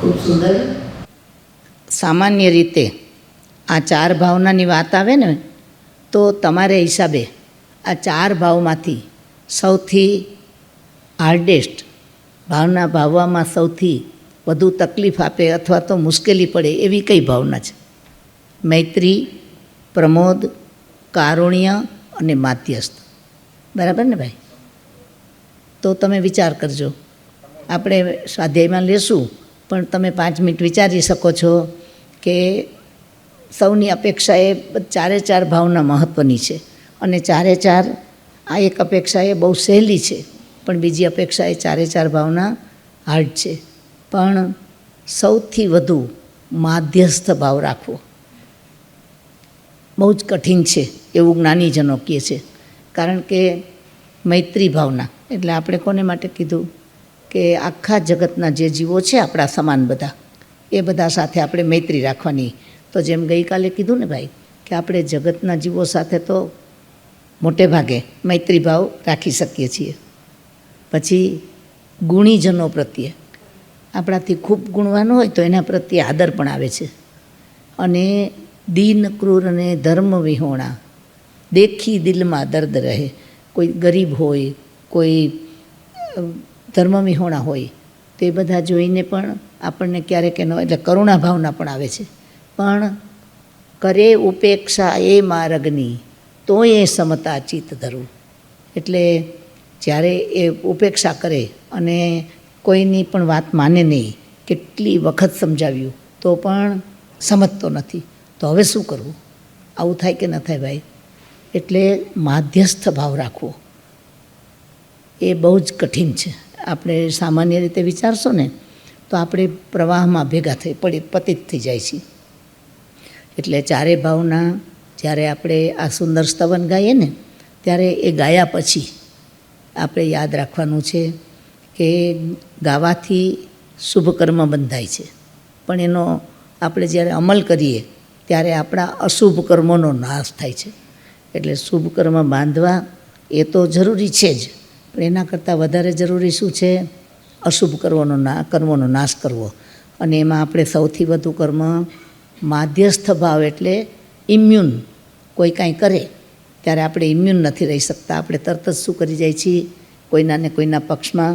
ખૂબ સુંદર. સામાન્ય રીતે આ ચાર ભાવનાની વાત આવે ને તો તમારે હિસાબે આ ચાર ભાવમાંથી સૌથી હાર્ડેસ્ટ ભાવના ભાવવામાં સૌથી વધુ તકલીફ આપે અથવા તો મુશ્કેલી પડે એવી કઈ ભાવના છે? મૈત્રી, પ્રમોદ, કારુણ્ય અને માધ્યસ્થ. બરાબર ને ભાઈ? તો તમે વિચાર કરજો. આપણે સ્વાધ્યાયમાં લેશું પણ તમે 5 મિનિટ વિચારી શકો છો કે સૌની અપેક્ષા એ ચારે ચાર ભાવના મહત્ત્વની છે અને ચારે ચાર આ એક અપેક્ષા એ બહુ સહેલી છે પણ બીજી અપેક્ષા એ ચારે ચાર ભાવના હાર્ડ છે. પણ સૌથી વધુ માધ્યસ્થ ભાવ રાખવો બહુ જ કઠિન છે એવું જ્ઞાનીજનો કહે છે. કારણ કે મૈત્રી ભાવના એટલે આપણે કોને માટે કીધું કે આખા જગતના જે જીવો છે આપણા સમાન બધા એ બધા સાથે આપણે મૈત્રી રાખવાની. તો જેમ ગઈકાલે કીધું ને ભાઈ કે આપણે જગતના જીવો સાથે તો મોટે ભાગે મૈત્રી ભાવ રાખી શકીએ છીએ. પછી ગુણીજનો પ્રત્યે આપણાથી ખૂબ ગુણવાન હોય તો એના પ્રત્યે આદર પણ આવે છે. અને દીન ક્રૂર અને ધર્મ વિહોણા દેખી દિલમાં દર્દ રહે. કોઈ ગરીબ હોય, કોઈ ધર્મ વિહોણા હોય તો એ બધા જોઈને પણ આપણને ક્યારેક એનો એટલે કરુણા ભાવના પણ આવે છે. પણ કરે ઉપેક્ષા એ માર્ગની તો એ સમતા ચિત્ત ધરું. એટલે જ્યારે એ ઉપેક્ષા કરે અને કોઈની પણ વાત માને નહીં, કેટલી વખત સમજાવ્યું તો પણ સમજતો નથી, તો હવે શું કરવું? આવું થાય કે ન થાય ભાઈ? એટલે માધ્યસ્થ ભાવ રાખવો એ બહુ જ કઠિન છે. આપણે સામાન્ય રીતે વિચારશો ને તો આપણે પ્રવાહમાં ભેગા થઈ પતિત થઈ જાય છીએ. એટલે ચારે ભાવના જ્યારે આપણે આ સુંદર સ્તવન ગાઈએ ને ત્યારે એ ગાયા પછી આપણે યાદ રાખવાનું છે કે ગાવાથી શુભ કર્મ બંધાય છે પણ એનો આપણે જ્યારે અમલ કરીએ ત્યારે આપણા અશુભ કર્મોનો નાશ થાય છે. એટલે શુભ કર્મ બાંધવા એ તો જરૂરી છે જ, પણ એના કરતાં વધારે જરૂરી શું છે? અશુભ કર્મોનો નાશ કરવો. અને એમાં આપણે સૌથી વધુ કર્મ માધ્યસ્થ ભાવ એટલે ઇમ્યુન. કોઈ કાંઈ કરે ત્યારે આપણે ઇમ્યુન નથી રહી શકતા. આપણે તરત જ શું કરી જાય છીએ? કોઈના ને કોઈના પક્ષમાં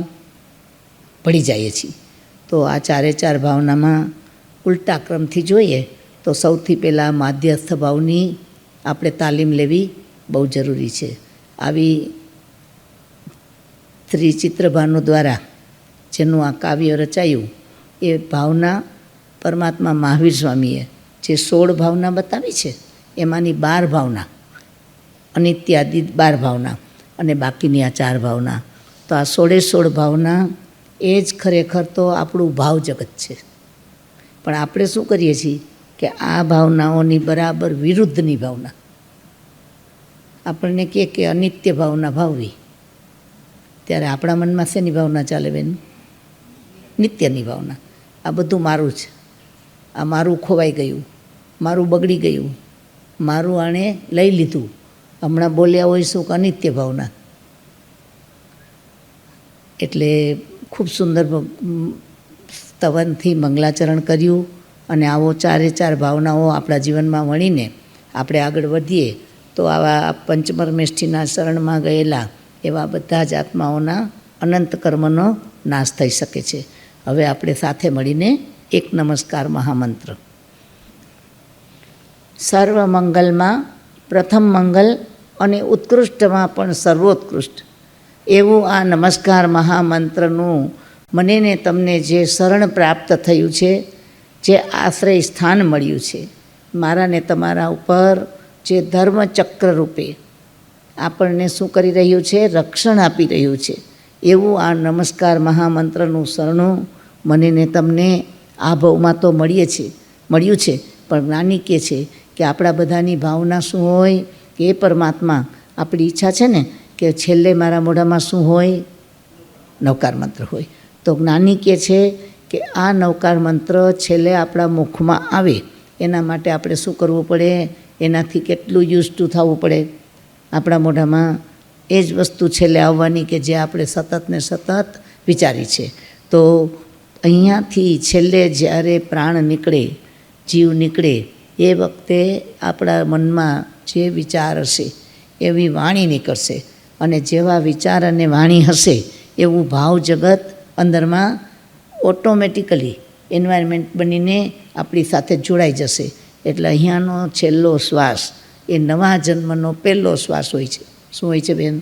પડી જઈએ છીએ. તો આ ચારે ચાર ભાવનામાં ઉલટા ક્રમથી જોઈએ તો સૌથી પહેલાં માધ્યસ્થ ભાવની આપણે તાલીમ લેવી બહુ જરૂરી છે. આવી શ્રી ચિત્રભાનુ દ્વારા જેનું આ કાવ્ય રચાયું એ ભાવના પરમાત્મા મહાવીર સ્વામીએ જે 16 ભાવના બતાવી છે એમાંની 12 ભાવના અનિત્યાદિ 12 ભાવના અને બાકીની આ 4 ભાવના. તો આ 16 ભાવના એ જ ખરેખર તો આપણું ભાવ જગત છે. પણ આપણે શું કરીએ છીએ કે આ ભાવનાઓની બરાબર વિરુદ્ધની ભાવના આપણને કહે કે અનિત્ય ભાવના ભાવવી, ત્યારે આપણા મનમાં શેની ભાવના ચાલે બેન? નિત્યની ભાવના. આ બધું મારું છે, આ મારું ખોવાઈ ગયું, મારું બગડી ગયું, મારું આણે લઈ લીધું. હમણાં બોલ્યા હોય શું કે અનિત્ય ભાવના. એટલે ખૂબ સુંદર સ્તવનથી મંગલાચરણ કર્યું અને આવો ચારે ચાર ભાવનાઓ આપણા જીવનમાં વણીને આપણે આગળ વધીએ તો આવા પંચપરમેષ્ઠીના શરણમાં ગયેલા એવા બધા જ આત્માઓના અનંત કર્મનો નાશ થઈ શકે છે. હવે આપણે સાથે મળીને એક નમસ્કાર મહામંત્ર. સર્વ મંગલમાં પ્રથમ મંગલ અને ઉત્કૃષ્ટમાં પણ સર્વોત્કૃષ્ટ એવું આ નમસ્કાર મહામંત્રનું મને ને તમને જે શરણ પ્રાપ્ત થયું છે, જે આશ્રય સ્થાન મળ્યું છે, મારા ને તમારા ઉપર જે ધર્મચક્ર રૂપે આપણને શું કરી રહ્યું છે? રક્ષણ આપી રહ્યું છે. એવું આ નમસ્કાર મહામંત્રનું શરણું મને ને તમને આ ભાવમાં તો મળ્યું છે. પણ જ્ઞાની કહે છે કે આપણા બધાની ભાવના શું હોય કે એ પરમાત્મા આપણી ઈચ્છા છે ને કે છેલ્લે મારા મોઢામાં શું હોય? નવકાર મંત્ર હોય. તો જ્ઞાની કહે છે કે આ નવકાર મંત્ર છેલ્લે આપણા મુખમાં આવે એના માટે આપણે શું કરવું પડે? એનાથી કેટલું યુઝ ટુ થવું પડે? આપણા મોઢામાં એ જ વસ્તુ છેલ્લે આવવાની કે જે આપણે સતત ને સતત વિચારી છે. તો અહીંયાથી છેલ્લે જ્યારે પ્રાણ નીકળે, જીવ નીકળે, એ વખતે આપણા મનમાં જે વિચાર હશે એવી વાણી નીકળશે, અને જેવા વિચાર અને વાણી હશે એવું ભાવ જગત અંદરમાં ઓટોમેટિકલી એન્વાયરમેન્ટ બનીને આપણી સાથે જોડાઈ જશે. એટલે અહીંયાનો છેલ્લો શ્વાસ એ નવા જન્મનો પહેલો શ્વાસ હોય છે. શું હોય છે બેન?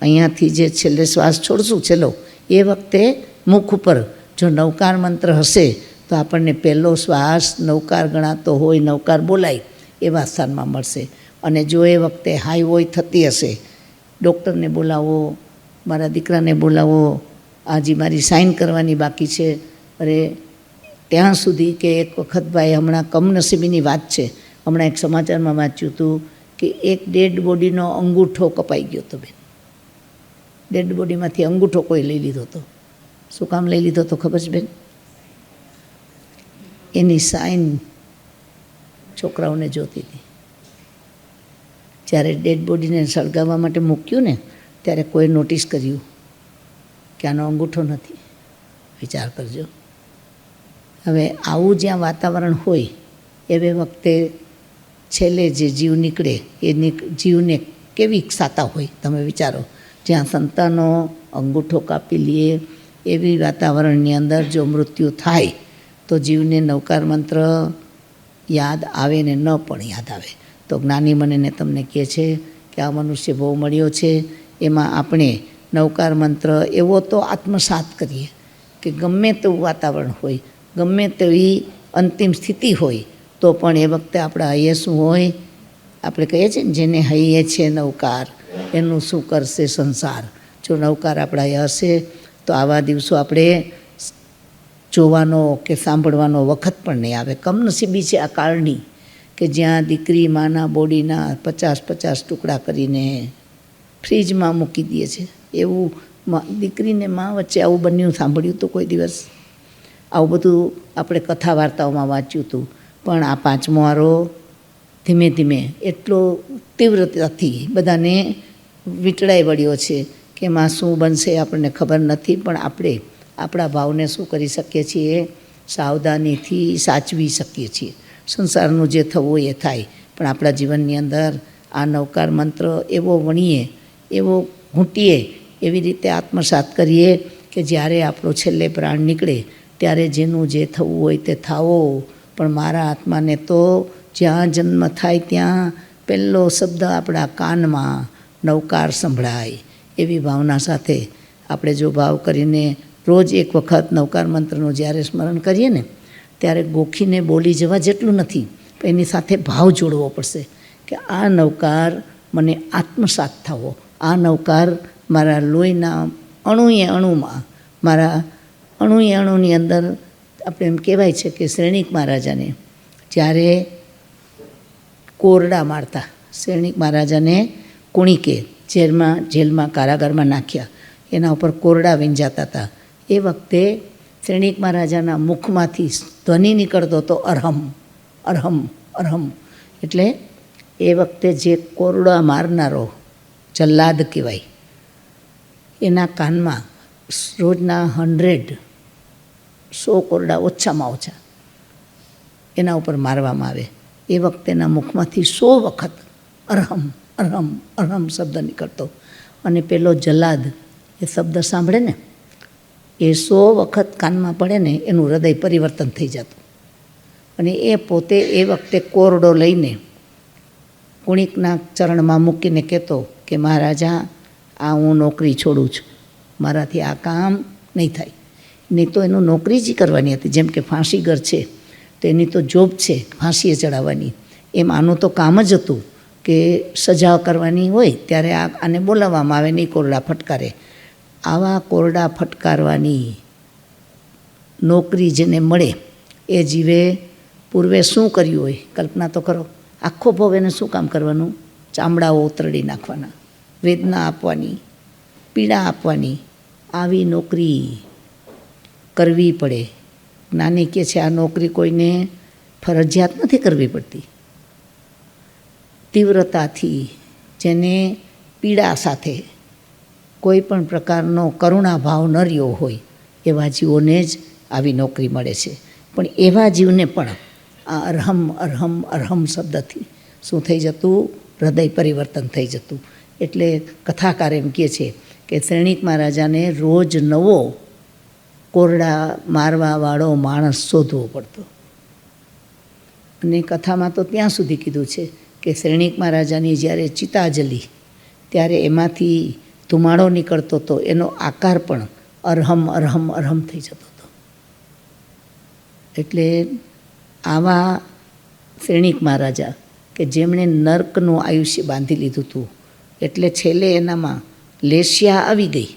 અહીંયાથી જે છેલ્લે શ્વાસ છોડશું છેલ્લો, એ વખતે મુખ ઉપર જો નવકાર મંત્ર હશે તો આપણને પહેલો શ્વાસ નવકાર ગણાતો હોય, નવકાર બોલાય એવા સ્થાનમાં મળશે. અને જો એ વખતે હાઈ હોય થતી હશે, ડૉક્ટરને બોલાવો, મારા દીકરાને બોલાવો, આજે મારી સાઇન કરવાની બાકી છે, અરે ત્યાં સુધી કે એક વખત ભાઈ, હમણાં કમનસીબીની વાત છે, હમણાં એક સમાચારમાં વાંચ્યું હતું કે એક ડેડ બોડીનો અંગૂઠો કપાઈ ગયો હતો બેન. ડેડ બોડીમાંથી અંગૂઠો કોઈ લઈ લીધો હતો. શું કામ લઈ લીધો હતો ખબર છે બેન? એની સાઇન છોકરાઓને જોતી હતી. જ્યારે ડેડ બોડીને સળગાવવા માટે મૂક્યું ને, ત્યારે કોઈ નોટિસ કર્યું કે આનો અંગૂઠો નથી. વિચાર કરજો. હવે આવું જ્યાં વાતાવરણ હોય એવે વખતે છેલ્લે જે જીવ નીકળે એ જીવને કેવી ક્ષાતા હોય તમે વિચારો. જ્યાં સંતાનો અંગૂઠો કાપી લે એવી વાતાવરણની અંદર જો મૃત્યુ થાય તો જીવને નવકાર મંત્ર યાદ આવે ને ન પણ યાદ આવે. તો જ્ઞાની મને તમને કહે છે કે આ મનુષ્ય બહુ મળ્યો છે, એમાં આપણે નવકાર મંત્ર એવો તો આત્મસાત કરીએ કે ગમે તેવું વાતાવરણ હોય, ગમે તેવી અંતિમ સ્થિતિ હોય, તો પણ એ વખતે આપણા હૈયે શું હોય? આપણે કહીએ છીએ ને, જેને હૈયે છે નવકાર એનું શું કરશે સંસાર. જો નવકાર આપણા હૈયે હશે તો આવા દિવસો આપણે જોવાનો કે સાંભળવાનો વખત પણ નહીં આવે. કમનસીબી છે આ કાળની કે જ્યાં દીકરી માના બોડીના 50-50 ટુકડા કરીને ફ્રીજમાં મૂકી દે છે. એવું દીકરીને મા વચ્ચે આવું બન્યું સાંભળ્યું તો કોઈ દિવસ? આવું બધું આપણે કથા વાર્તાઓમાં વાંચ્યું હતું. પણ આ પાંચમો વારો ધીમે ધીમે એટલો તીવ્રતાથી બધાને વીંટળાઈ વળ્યો છે કે એમાં શું બનશે આપણને ખબર નથી. પણ આપણે આપણા ભાવને શું કરી શકીએ છીએ? સાવધાનીથી સાચવી શકીએ છીએ. સંસારનું જે થવું એ થાય, પણ આપણા જીવનની અંદર આ નવકાર મંત્ર એવો વણીએ, એવો ઘૂંટીએ, એવી રીતે આત્મસાત કરીએ કે જ્યારે આપણો છેલ્લે પ્રાણ નીકળે ત્યારે જેનું જે થવું હોય તે થાવો, પણ મારા આત્માને તો જ્યાં જન્મ થાય ત્યાં પહેલો શબ્દ આપણા કાનમાં નવકાર સંભળાય. એવી ભાવના સાથે આપણે જો ભાવ કરીને રોજ એક વખત નવકાર મંત્રનું જ્યારે સ્મરણ કરીએ ને, ત્યારે ગોખીને બોલી જવા જેટલું નથી, પણ એની સાથે ભાવ જોડવો પડશે કે આ નવકાર મને આત્મસાત થવો, આ નવકાર મારા લોહીના અણુએ અણુમાં, મારા અણુએ અણુની અંદર. આપણે એમ કહેવાય છે કે શ્રેણિક મહારાજાને જ્યારે કોરડા મારતા, શ્રેણિક મહારાજાને કુણિકે જેલમાં કારાગારમાં નાખ્યા, એના ઉપર કોરડા વીંજાતા હતા. એ વખતે શ્રેણિક મહારાજાના મુખમાંથી ધ્વનિ નીકળતો હતો અરહમ અરહમ અરહમ. એટલે એ વખતે જે કોરડા મારનારો જલ્લાદ કહેવાય, એના કાનમાં રોજના 100 કોરડા ઓછામાં ઓછા એના ઉપર મારવામાં આવે. એ વખતેના મુખમાંથી 100 વખત અરહમ અરહમ અરહમ શબ્દ નીકળતો. અને પેલો જલ્લાદ એ શબ્દ સાંભળે ને, એ 100 વખત કાનમાં પડે ને, એનું હૃદય પરિવર્તન થઈ જતું. અને એ પોતે એ વખતે કોરડો લઈને કુણિકના ચરણમાં મૂકીને કહેતો કે મહારાજા, આ હું નોકરી છોડું છું, મારાથી આ કામ નહીં થાય. નહીં તો એનું નોકરી જ કરવાની હતી. જેમ કે ફાંસીગર છે તો એની તો જોબ છે ફાંસીએ ચડાવવાની, એમ આનું તો કામ જ હતું કે સજા કરવાની હોય ત્યારે આને બોલાવવામાં આવે, નહીં કોરડા ફટકારે. આવા કોરડા ફટકારવાની નોકરી જેને મળે એ જીવે પૂર્વે શું કર્યું હોય કલ્પના તો કરો. આખો ભવ એને શું કામ કરવાનું? ચામડાઓ ઉતરડી નાખવાના, વેદના આપવાની, પીડા આપવાની. આવી નોકરી કરવી પડે. જ્ઞાની કહે છે આ નોકરી કોઈને ફરજિયાત નથી કરવી પડતી. તીવ્રતાથી, જેને પીડા સાથે કોઈ પણ પ્રકારનો કરુણાભાવ ન રહ્યો હોય એવા જીવોને જ આવી નોકરી મળે છે. પણ એવા જીવને પણ આ અરહમ અરહમ અરહમ શબ્દથી શું થઈ જતું? હૃદય પરિવર્તન થઈ જતું. એટલે કથાકાર એમ કહે છે કે શ્રેણિક મહારાજાને રોજ નવો કોરડા મારવાવાળો માણસ શોધવો પડતો. અને કથામાં તો ત્યાં સુધી કીધું છે કે શ્રેણિક મહારાજાની જ્યારે ચિતા જલી ત્યારે એમાંથી ધુમાડો નીકળતો હતો, એનો આકાર પણ અરહમ અરહમ અરહમ થઈ જતો હતો. એટલે આવા શ્રેણિક મહારાજા કે જેમણે નર્કનું આયુષ્ય બાંધી લીધું હતું, એટલે છેલ્લે એનામાં લેશિયા આવી ગઈ.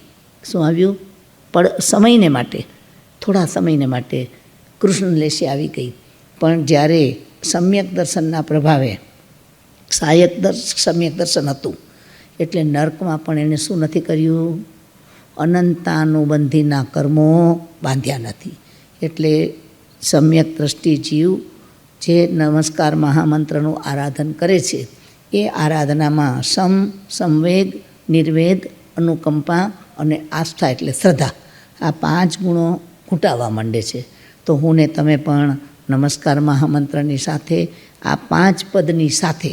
શું આવ્યું? સમયને માટે, થોડા સમયને માટે કૃષ્ણ લેશિયા આવી ગઈ. પણ જ્યારે સમ્યક દર્શનના પ્રભાવે સમ્યક દર્શન હતું, એટલે નર્કમાં પણ એણે શું નથી કર્યું? અનંતાનુબંધીના કર્મો બાંધ્યા નથી. એટલે સમ્યક દ્રષ્ટિ જીવ જે નમસ્કાર મહામંત્રનું આરાધન કરે છે, એ આરાધનામાં સંવેગ, નિર્વેદ, અનુકંપા અને આસ્થા એટલે શ્રદ્ધા, આ 5 ગુણો ઘૂંટાવા માંડે છે. તો હું ને તમે પણ નમસ્કાર મહામંત્રની સાથે આ 5 પદની સાથે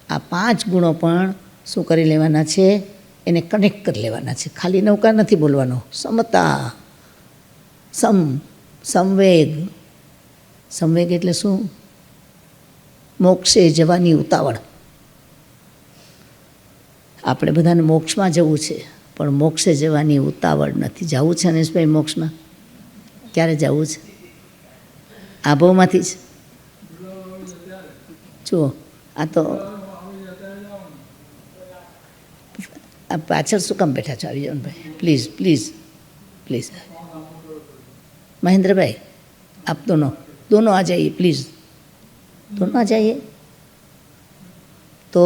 આ 5 ગુણો પણ શું કરી લેવાના છે? એને કનેક્ટ કરી લેવાના છે. ખાલી નૌકા નથી બોલવાનો. સમતા, સંવેગ. સંવેગ એટલે શું? મોક્ષે જવાની ઉતાવળ. આપણે બધાને મોક્ષમાં જવું છે, પણ મોક્ષે જવાની ઉતાવળ નથી. જવું છે અનેશભાઈ મોક્ષમાં? ક્યારે જવું છે? આબોમાંથી જ? જુઓ, આ તો આ પાછળ શું કામ બેઠા છો? આવી જાઓ ભાઈ, પ્લીઝ પ્લીઝ પ્લીઝ. મહેન્દ્રભાઈ, આપ दोनों आ जाइए प्लीज़, दोनों आ जाइए. તો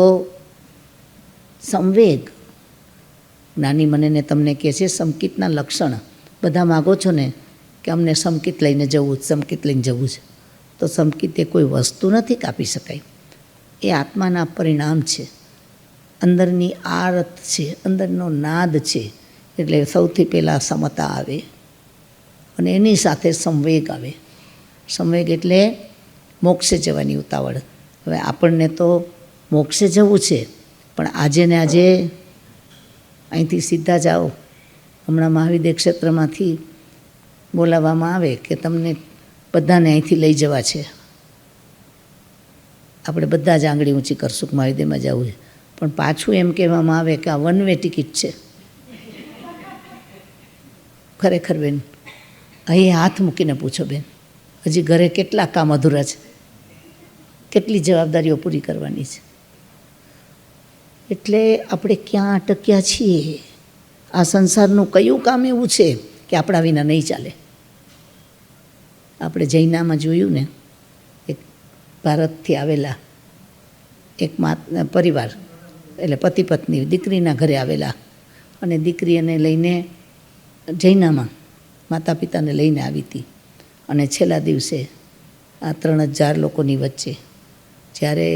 સંવેગ, નાની મને ને તમને કહે છે સંકિતના લક્ષણ. બધા માગો છો ને કે અમને સંકિત લઈને જવું છે, સંકિત લઈને જવું છે. તો સંકિત એ કોઈ વસ્તુ નથી કાપી શકાય, એ આત્માના પરિણામ છે, અંદરની આરત છે, અંદરનો નાદ છે. એટલે સૌથી પહેલાં સમતા આવે અને એની સાથે સંવેગ આવે. સંવેગ એટલે મોક્ષે જવાની ઉતાવળ. હવે આપણને તો મોક્ષે જવું છે, પણ આજે ને આજે અહીંથી સીધા જાઓ. હમણાં મહાવિદ્ય ક્ષેત્રમાંથી બોલાવવામાં આવે કે તમને બધાને અહીંથી લઈ જવા છે. આપણે બધા જ આંગળી ઊંચી કરશું કે મહાવિદ્યમાં જવું છે, પણ પાછું એમ કહેવામાં આવે કે આ વન વે ટિકિટ છે. ખરેખર બેન, અહીં હાથ મૂકીને પૂછો બેન, હજી ઘરે કેટલા કામ અધૂરા છે, કેટલી જવાબદારીઓ પૂરી કરવાની છે. એટલે આપણે ક્યાં અટક્યા છીએ? આ સંસારનું કયું કામ એવું છે કે આપણા વિના નહીં ચાલે? આપણે જૈનામાં જોયું ને, એક ભારતથી આવેલા એક પરિવાર, એટલે પતિ પત્ની દીકરીના ઘરે આવેલા, અને દીકરી એને લઈને જૈનામાં માતા પિતાને લઈને આવી હતી. અને છેલ્લા દિવસે આ 3000 લોકોની વચ્ચે જ્યારે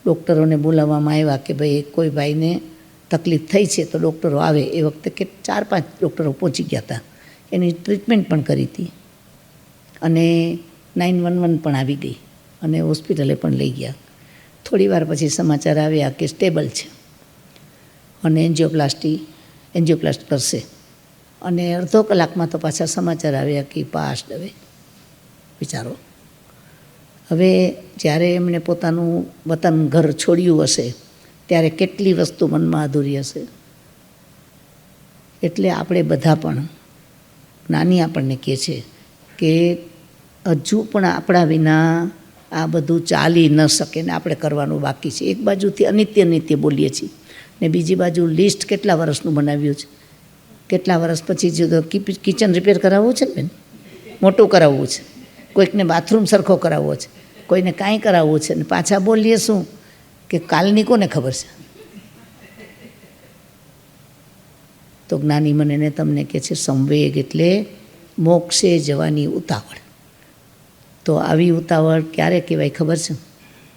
ડૉક્ટરોને બોલાવવામાં આવ્યા કે ભાઈ કોઈ ભાઈને તકલીફ થઈ છે તો ડૉક્ટરો આવે, એ વખતે કે 4-5 ડૉક્ટરો પહોંચી ગયા હતા, એની ટ્રીટમેન્ટ પણ કરી હતી. અને 911 પણ આવી ગઈ અને હોસ્પિટલે પણ લઈ ગયા. થોડી વાર પછી સમાચાર આવ્યા કે સ્ટેબલ છે અને એન્જિયોપ્લાસ્ટી કરશે. અને અડધો કલાકમાં તો પાછા સમાચાર આવ્યા કે પાસ્ડ હવે. વિચારો, હવે જ્યારે એમણે પોતાનું વતન ઘર છોડ્યું હશે ત્યારે કેટલી વસ્તુ મનમાં અધૂરી હશે. એટલે આપણે બધા પણ, નાની આપણને કહે છે કે હજુ પણ આપણા વિના આ બધું ચાલી ન શકે ને આપણે કરવાનું બાકી છે. એક બાજુથી અનિત્ય બોલીએ છીએ ને બીજી બાજુ લિસ્ટ કેટલા વર્ષનું બનાવ્યું છે. કેટલા વર્ષ પછી જો કિચન રિપેર કરાવવું છે ને બેન, મોટું કરાવવું છે, કોઈકને બાથરૂમ સરખો કરાવવો છે, કોઈને કાંઈ કરાવવું છે, ને પાછા બોલીએ શું કે કાલની કોને ખબર છે. તો જ્ઞાની મને ને તમને કહે છે સંવેગ એટલે મોક્ષે જવાની ઉતાવળ. તો આવી ઉતાવળ ક્યારે કહેવાય ખબર છે?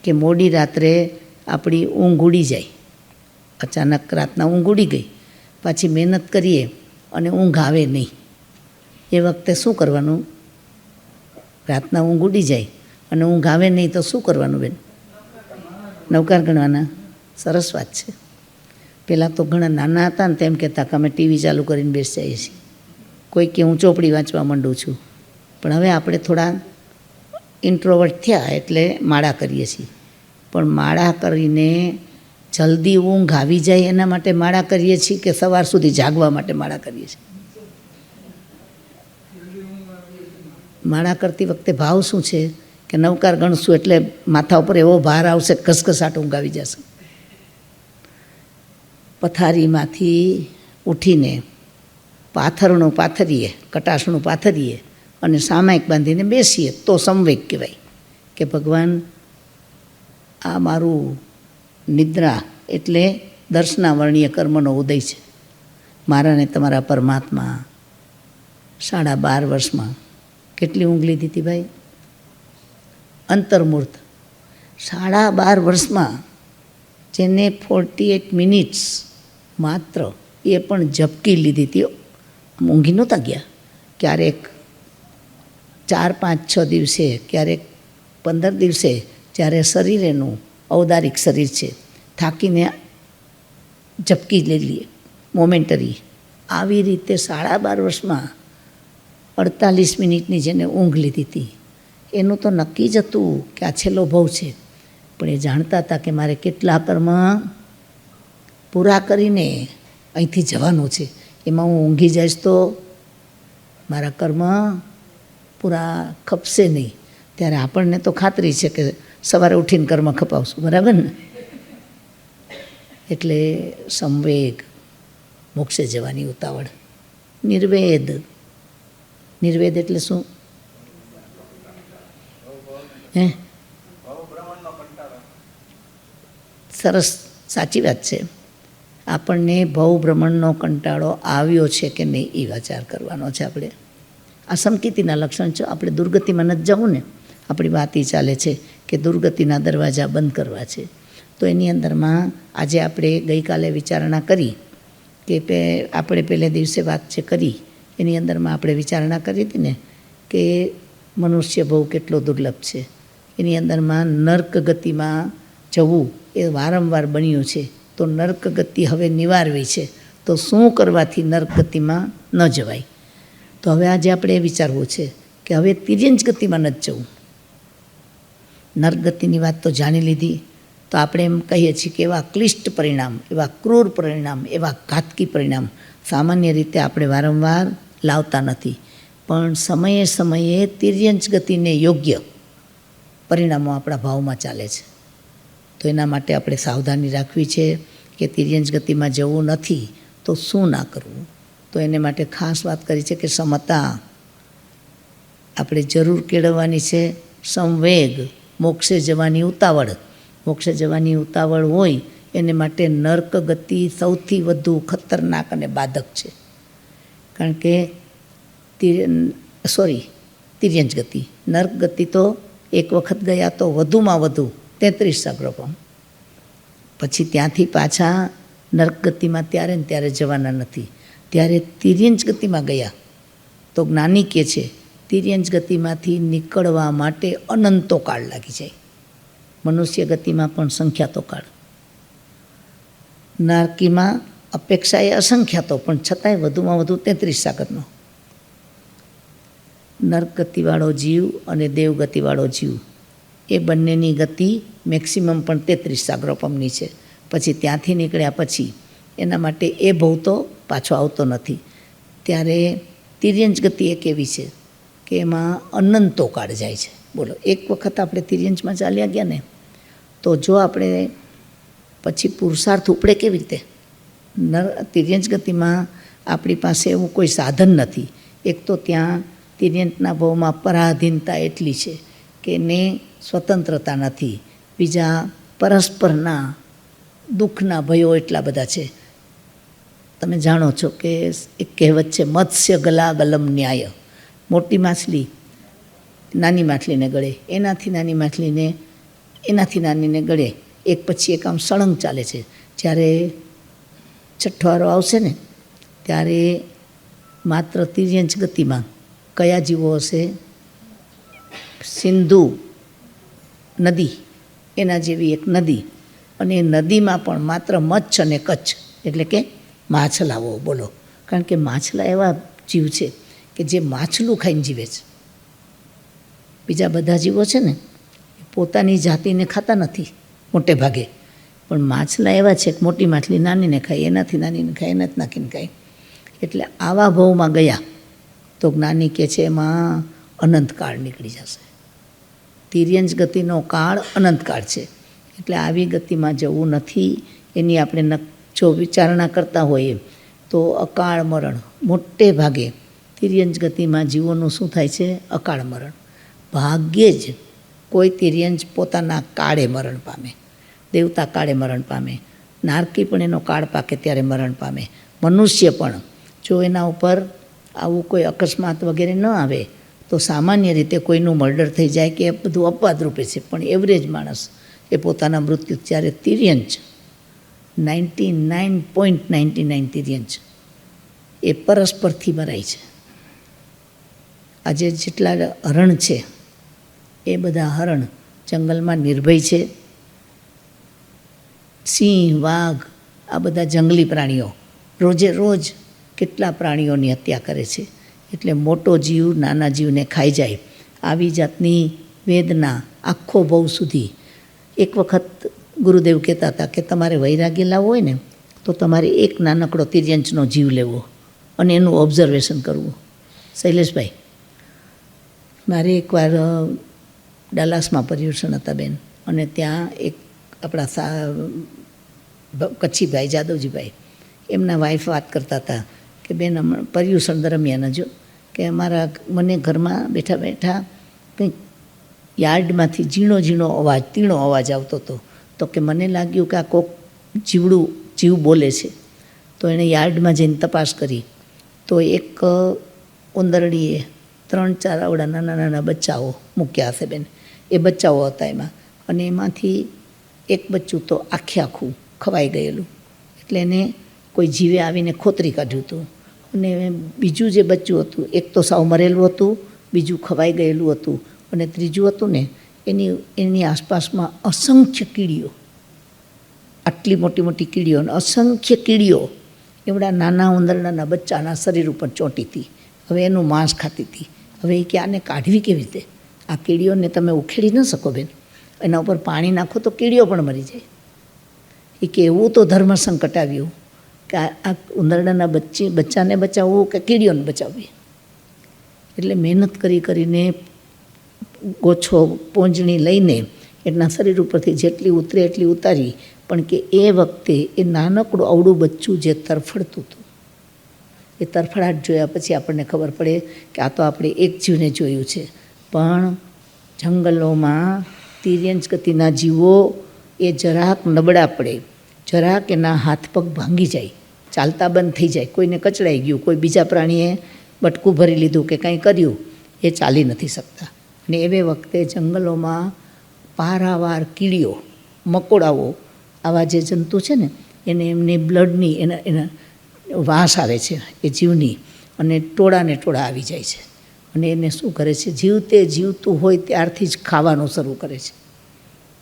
કે મોડી રાત્રે આપણી ઊંઘ ઉડી જાય, અચાનક રાતના ઊંઘ ઉડી ગઈ, પાછી મહેનત કરીએ અને ઊંઘ આવે નહીં. એ વખતે શું કરવાનું? રાતના ઊંઘ ઉડી જાય અને ઊંઘ આવે નહીં તો શું કરવાનું બેન? નવકાર ગણવાના. સરસ વાત છે. પહેલાં તો ઘણા નાના હતા ને તેમ કહેતા કે અમે ટીવી ચાલુ કરીને બેસી જઈએ છીએ, કોઈ કે હું ચોપડી વાંચવા માંડું છું. પણ હવે આપણે થોડા ઇન્ટ્રોવર્ટ થયા એટલે માળા કરીએ છીએ. પણ માળા કરીને જલ્દી ઊંઘ આવી જાય એના માટે માળા કરીએ છીએ કે સવાર સુધી જાગવા માટે માળા કરીએ છીએ? માળા કરતી વખતે ભાવ શું છે કે નવકાર ગણશું એટલે માથા ઉપર એવો ભાર આવશે, ઘસઘસાટ ઊંઘ આવી જશે. પથારીમાંથી ઉઠીને પાથરણું પાથરીએ, કટાશણું પાથરીએ અને સામાયિક બાંધીને બેસીએ તો સંવેગ કહેવાય કે ભગવાન આ મારું નિદ્રા એટલે દર્શનાવર્ણીય કર્મનો ઉદય છે. મારાને તમારા પરમાત્મા 12.5 વર્ષમાં કેટલી ઊંઘ લીધી હતી ભાઈ? અંતર્મૂર્ત 12.5 વર્ષમાં જેને 48 મિનિટ્સ માત્ર એ પણ ઝપકી લીધી હતી. ઊંઘી નહોતા ગયા. ક્યારેક 4, 5, 6 દિવસે, ક્યારેક 15 દિવસે, જ્યારે શરીર એનું ઔદારિક શરીર છે, થાકીને ઝપકી લઈ લઈએ મોમેન્ટરી. આવી રીતે 12.5 વર્ષમાં 48 મિનિટની જેને ઊંઘ લીધી હતી એનું તો નક્કી જ હતું કે આ છેલ્લો ભવ છે. પણ એ જાણતા હતા કે મારે કેટલા કર્મ પૂરા કરીને અહીંથી જવાનું છે. એમાં હું ઊંઘી જઈશ તો મારા કર્મ પૂરા ખપશે નહીં. ત્યારે આપણને તો ખાતરી છે કે સવારે ઉઠીને કર્મ ખપાવશું, બરાબર ને? એટલે સંવેગ, મોક્ષે જવાની ઉતાવળ. નિર્વેદ, નિર્વેદ એટલે શું? સરસ, સાચી વાત છે. આપણને ભવ ભ્રમણનો કંટાળો આવ્યો છે કે નહીં એ વિચાર કરવાનો છે આપણે. આ સમકીર્તિના લક્ષણ છે. આપણે દુર્ગતિમાં નથી જવું ને. આપણી વાત એ ચાલે છે કે દુર્ગતિના દરવાજા બંધ કરવા છે. તો એની અંદરમાં આજે આપણે ગઈકાલે વિચારણા કરી કે આપણે પહેલે દિવસે વાત જે કરી એની અંદરમાં આપણે વિચારણા કરી હતી ને કે મનુષ્ય ભવ કેટલો દુર્લભ છે. એની અંદરમાં નર્ક ગતિમાં જવું એ વારંવાર બન્યું છે. તો નર્ક ગતિ હવે નિવારવી છે તો શું કરવાથી નર્ક ગતિમાં ન જવાય? તો હવે આજે આપણે એ વિચારવું છે કે હવે તિર્યંચ ગતિમાં નથી જવું. નર્ક ગતિની વાત તો જાણી લીધી. તો આપણે એમ કહીએ છીએ કે એવા ક્લિષ્ટ પરિણામ, એવા ક્રૂર પરિણામ, એવા ઘાતકી પરિણામ સામાન્ય રીતે આપણે વારંવાર લાવતા નથી. પણ સમયે સમયે તિર્યંચ ગતિને યોગ્ય પરિણામો આપણા ભાવમાં ચાલે છે. તો એના માટે આપણે સાવધાની રાખવી છે કે તિર્યંચ ગતિમાં જવું નથી તો શું ના કરવું. તો એને માટે ખાસ વાત કરી છે કે સમતા આપણે જરૂર કેળવવાની છે. સંવેગ, મોક્ષે જવાની ઉતાવળ. મોક્ષે જવાની ઉતાવળ હોય એને માટે નર્ક ગતિ સૌથી વધુ ખતરનાક અને બાધક છે. કારણ કે તિર્યંચ ગતિ, નર્ક ગતિ તો એક વખત ગયા તો વધુમાં વધુ 33 સાગરોપમ. પછી ત્યાંથી પાછા નર્ક ગતિમાં ત્યારે ને ત્યારે જવાના નથી. ત્યારે તિર્યંચ ગતિમાં ગયા તો જ્ઞાની કહે છે તિર્યંચ ગતિમાંથી નીકળવા માટે અનંતો કાળ લાગી જાય. મનુષ્ય ગતિમાં પણ સંખ્યાતો કાળ, નારકીમાં અપેક્ષાએ અસંખ્યાતો પણ છતાંય વધુમાં વધુ 33 સાગરનો. નર્ક ગતિવાળો જીવ અને દેવ ગતિવાળો જીવ એ બંનેની ગતિ મેક્સિમમ પણ 33 સાગરોપમની છે. પછી ત્યાંથી નીકળ્યા પછી એના માટે એ ભવ તો પાછો આવતો નથી. ત્યારે તિર્યંચ ગતિ એક એવી છે કે એમાં અનંતો કાળ જાય છે. બોલો, એક વખત આપણે તિર્યંચમાં ચાલ્યા ગયા ને તો જો આપણે પછી પુરુષાર્થ ઉપડે કેવી રીતે? તિર્યંચ ગતિમાં આપણી પાસે એવું કોઈ સાધન નથી. એક તો ત્યાં તિર્યંચના ભાવમાં પરાધીનતા એટલી છે કે એને સ્વતંત્રતા નથી. બીજા પરસ્પરના દુઃખના ભયો એટલા બધા છે. તમે જાણો છો કે એક કહેવત છે મત્સ્ય ગલા ગલમ ન્યાય. મોટી માછલી નાની માછલીને ગળે, એનાથી નાની માછલીને એનાથી નાનીને ગળે, એક પછી એક આમ સળંગ ચાલે છે. જ્યારે છઠ્ઠો આવશે ને ત્યારે માત્ર તિર્યંચ ગતિમાં કયા જીવો હશે? સિંધુ નદી એના જેવી એક નદી, અને એ નદીમાં પણ માત્ર મચ્છ અને કચ્છ એટલે કે માછલાઓ. બોલો, કારણ કે માછલા એવા જીવ છે કે જે માછલું ખાઈને જીવે છે. બીજા બધા જીવો છે ને એ પોતાની જાતિને ખાતા નથી મોટે ભાગે, પણ માછલા એવા છે કે મોટી માછલી નાનીને ખાય, એનાથી નાનીને ખાય, એનાથી નાખીને ખાય. એટલે આવા ભાવમાં ગયા તો જ્ઞાની કહે છે એમાં અનંતકાળ નીકળી જશે. તિર્યંજ ગતિનો કાળ અનંતકાળ છે, એટલે આવી ગતિમાં જવું નથી. એની આપણે જો વિચારણા કરતા હોઈએ તો અકાળ મરણ મોટે ભાગે તિર્યંજ ગતિમાં જીવોનું શું થાય છે? અકાળ મરણ. ભાગ્યે જ કોઈ તિર્યંજ પોતાના કાળે મરણ પામે, દેવતા કાળે મરણ પામે, નારકી પણ એનો કાળ પાકે ત્યારે મરણ પામે. મનુષ્ય પણ જો એના ઉપર આવું કોઈ અકસ્માત વગેરે ન આવે તો સામાન્ય રીતે કોઈનું મર્ડર થઈ જાય કે એ બધું અપવાદ રૂપે છે, પણ એવરેજ માણસ એ પોતાના મૃત્યુ. જ્યારે તિર્યંજ 99.99 તિર્યંજ એ પરસ્પરથી મરાય છે. આજે જેટલા હરણ છે એ બધા હરણ જંગલમાં નિર્ભય છે. સિંહ, વાઘ, આ બધા જંગલી પ્રાણીઓ રોજે રોજ કેટલા પ્રાણીઓની હત્યા કરે છે. એટલે મોટો જીવ નાના જીવને ખાઈ જાય, આવી જાતની વેદના આખો ભવ સુધી. એક વખત ગુરુદેવ કહેતા હતા કે તમારે વૈરાગ્ય લાવવો હોય ને તો તમારે એક નાનકડો તિર્યંજનો જીવ લેવો અને એનું ઓબ્ઝર્વેશન કરવું. શૈલેષભાઈ, મારે એકવાર ડાલાસમાં પર્યુષણ હતા બેન, અને ત્યાં એક આપણા કચ્છીભાઈ જાદવજીભાઈ એમના વાઈફ વાત કરતા હતા કે બેન પર્યુષણ દરમિયાન જો કે અમારા મને ઘરમાં બેઠા બેઠા કંઈક યાર્ડમાંથી ઝીણો અવાજ, તીણો અવાજ આવતો હતો. તો કે મને લાગ્યું કે આ કોક જીવ બોલે છે. તો એણે યાર્ડમાં જઈને તપાસ કરી તો એક ઉંદરડીએ 3-4 આવડા નાના નાના બચ્ચાઓ મૂક્યા હશે બેન. એ બચ્ચાઓ હતા એમાં, અને એમાંથી એક બચ્ચું તો આખું ખવાઈ ગયેલું, એટલે એને કોઈ જીવે આવીને ખોતરી કાઢ્યું હતું. અને બીજું જે બચ્ચું હતું એક તો સાવ મરેલું હતું, બીજું ખવાઈ ગયેલું હતું, અને ત્રીજું હતું ને એની આસપાસમાં અસંખ્ય કીડીઓ, આટલી મોટી મોટી કીડીઓ, અને અસંખ્ય કીડીઓ એવડા નાના ઉંદરડાના બચ્ચાના શરીર ઉપર ચોંટી હતી. હવે એનું માંસ ખાતી હતી. હવે એ કે આને કાઢવી કેવી રીતે? આ કીડીઓને તમે ઉખેડી ન શકો બેન, એના ઉપર પાણી નાખો તો કીડીઓ પણ મરી જાય. એ કે એવું તો ધર્મ સંકટ આવ્યું કે આ ઉંદરડાના બચ્ચાને બચાવવું કે કીડીઓને બચાવવી. એટલે મહેનત કરીને ગોછો પોંજણી લઈને એના શરીર ઉપરથી જેટલી ઉતરે એટલી ઉતારી, પણ કે એ વખતે એ નાનકડું અવળું બચ્ચું જે તરફડતું હતું, એ તરફડાટ જોયા પછી આપણને ખબર પડે કે આ તો આપણે એક જીવને જોયું છે. પણ જંગલોમાં તિર્યંજ ગતિના જીવો એ જરાક નબળા પડે, જરાક એના હાથ પગ ભાંગી જાય, ચાલતા બંધ થઈ જાય, કોઈને કચડાઈ ગયું, કોઈ બીજા પ્રાણીએ બટકું ભરી લીધું કે કંઈ કર્યું, એ ચાલી નથી શકતા. અને એવે વખતે જંગલોમાં પારાવાર કીડીઓ, મકોડાઓ, આવા જે જંતુ છે ને એને એમની બ્લડની એના વાસ આવે છે એ જીવની, અને ટોળાને ટોળા આવી જાય છે. અને એને શું કરે છે? જીવતું હોય ત્યારથી જ ખાવાનું શરૂ કરે છે,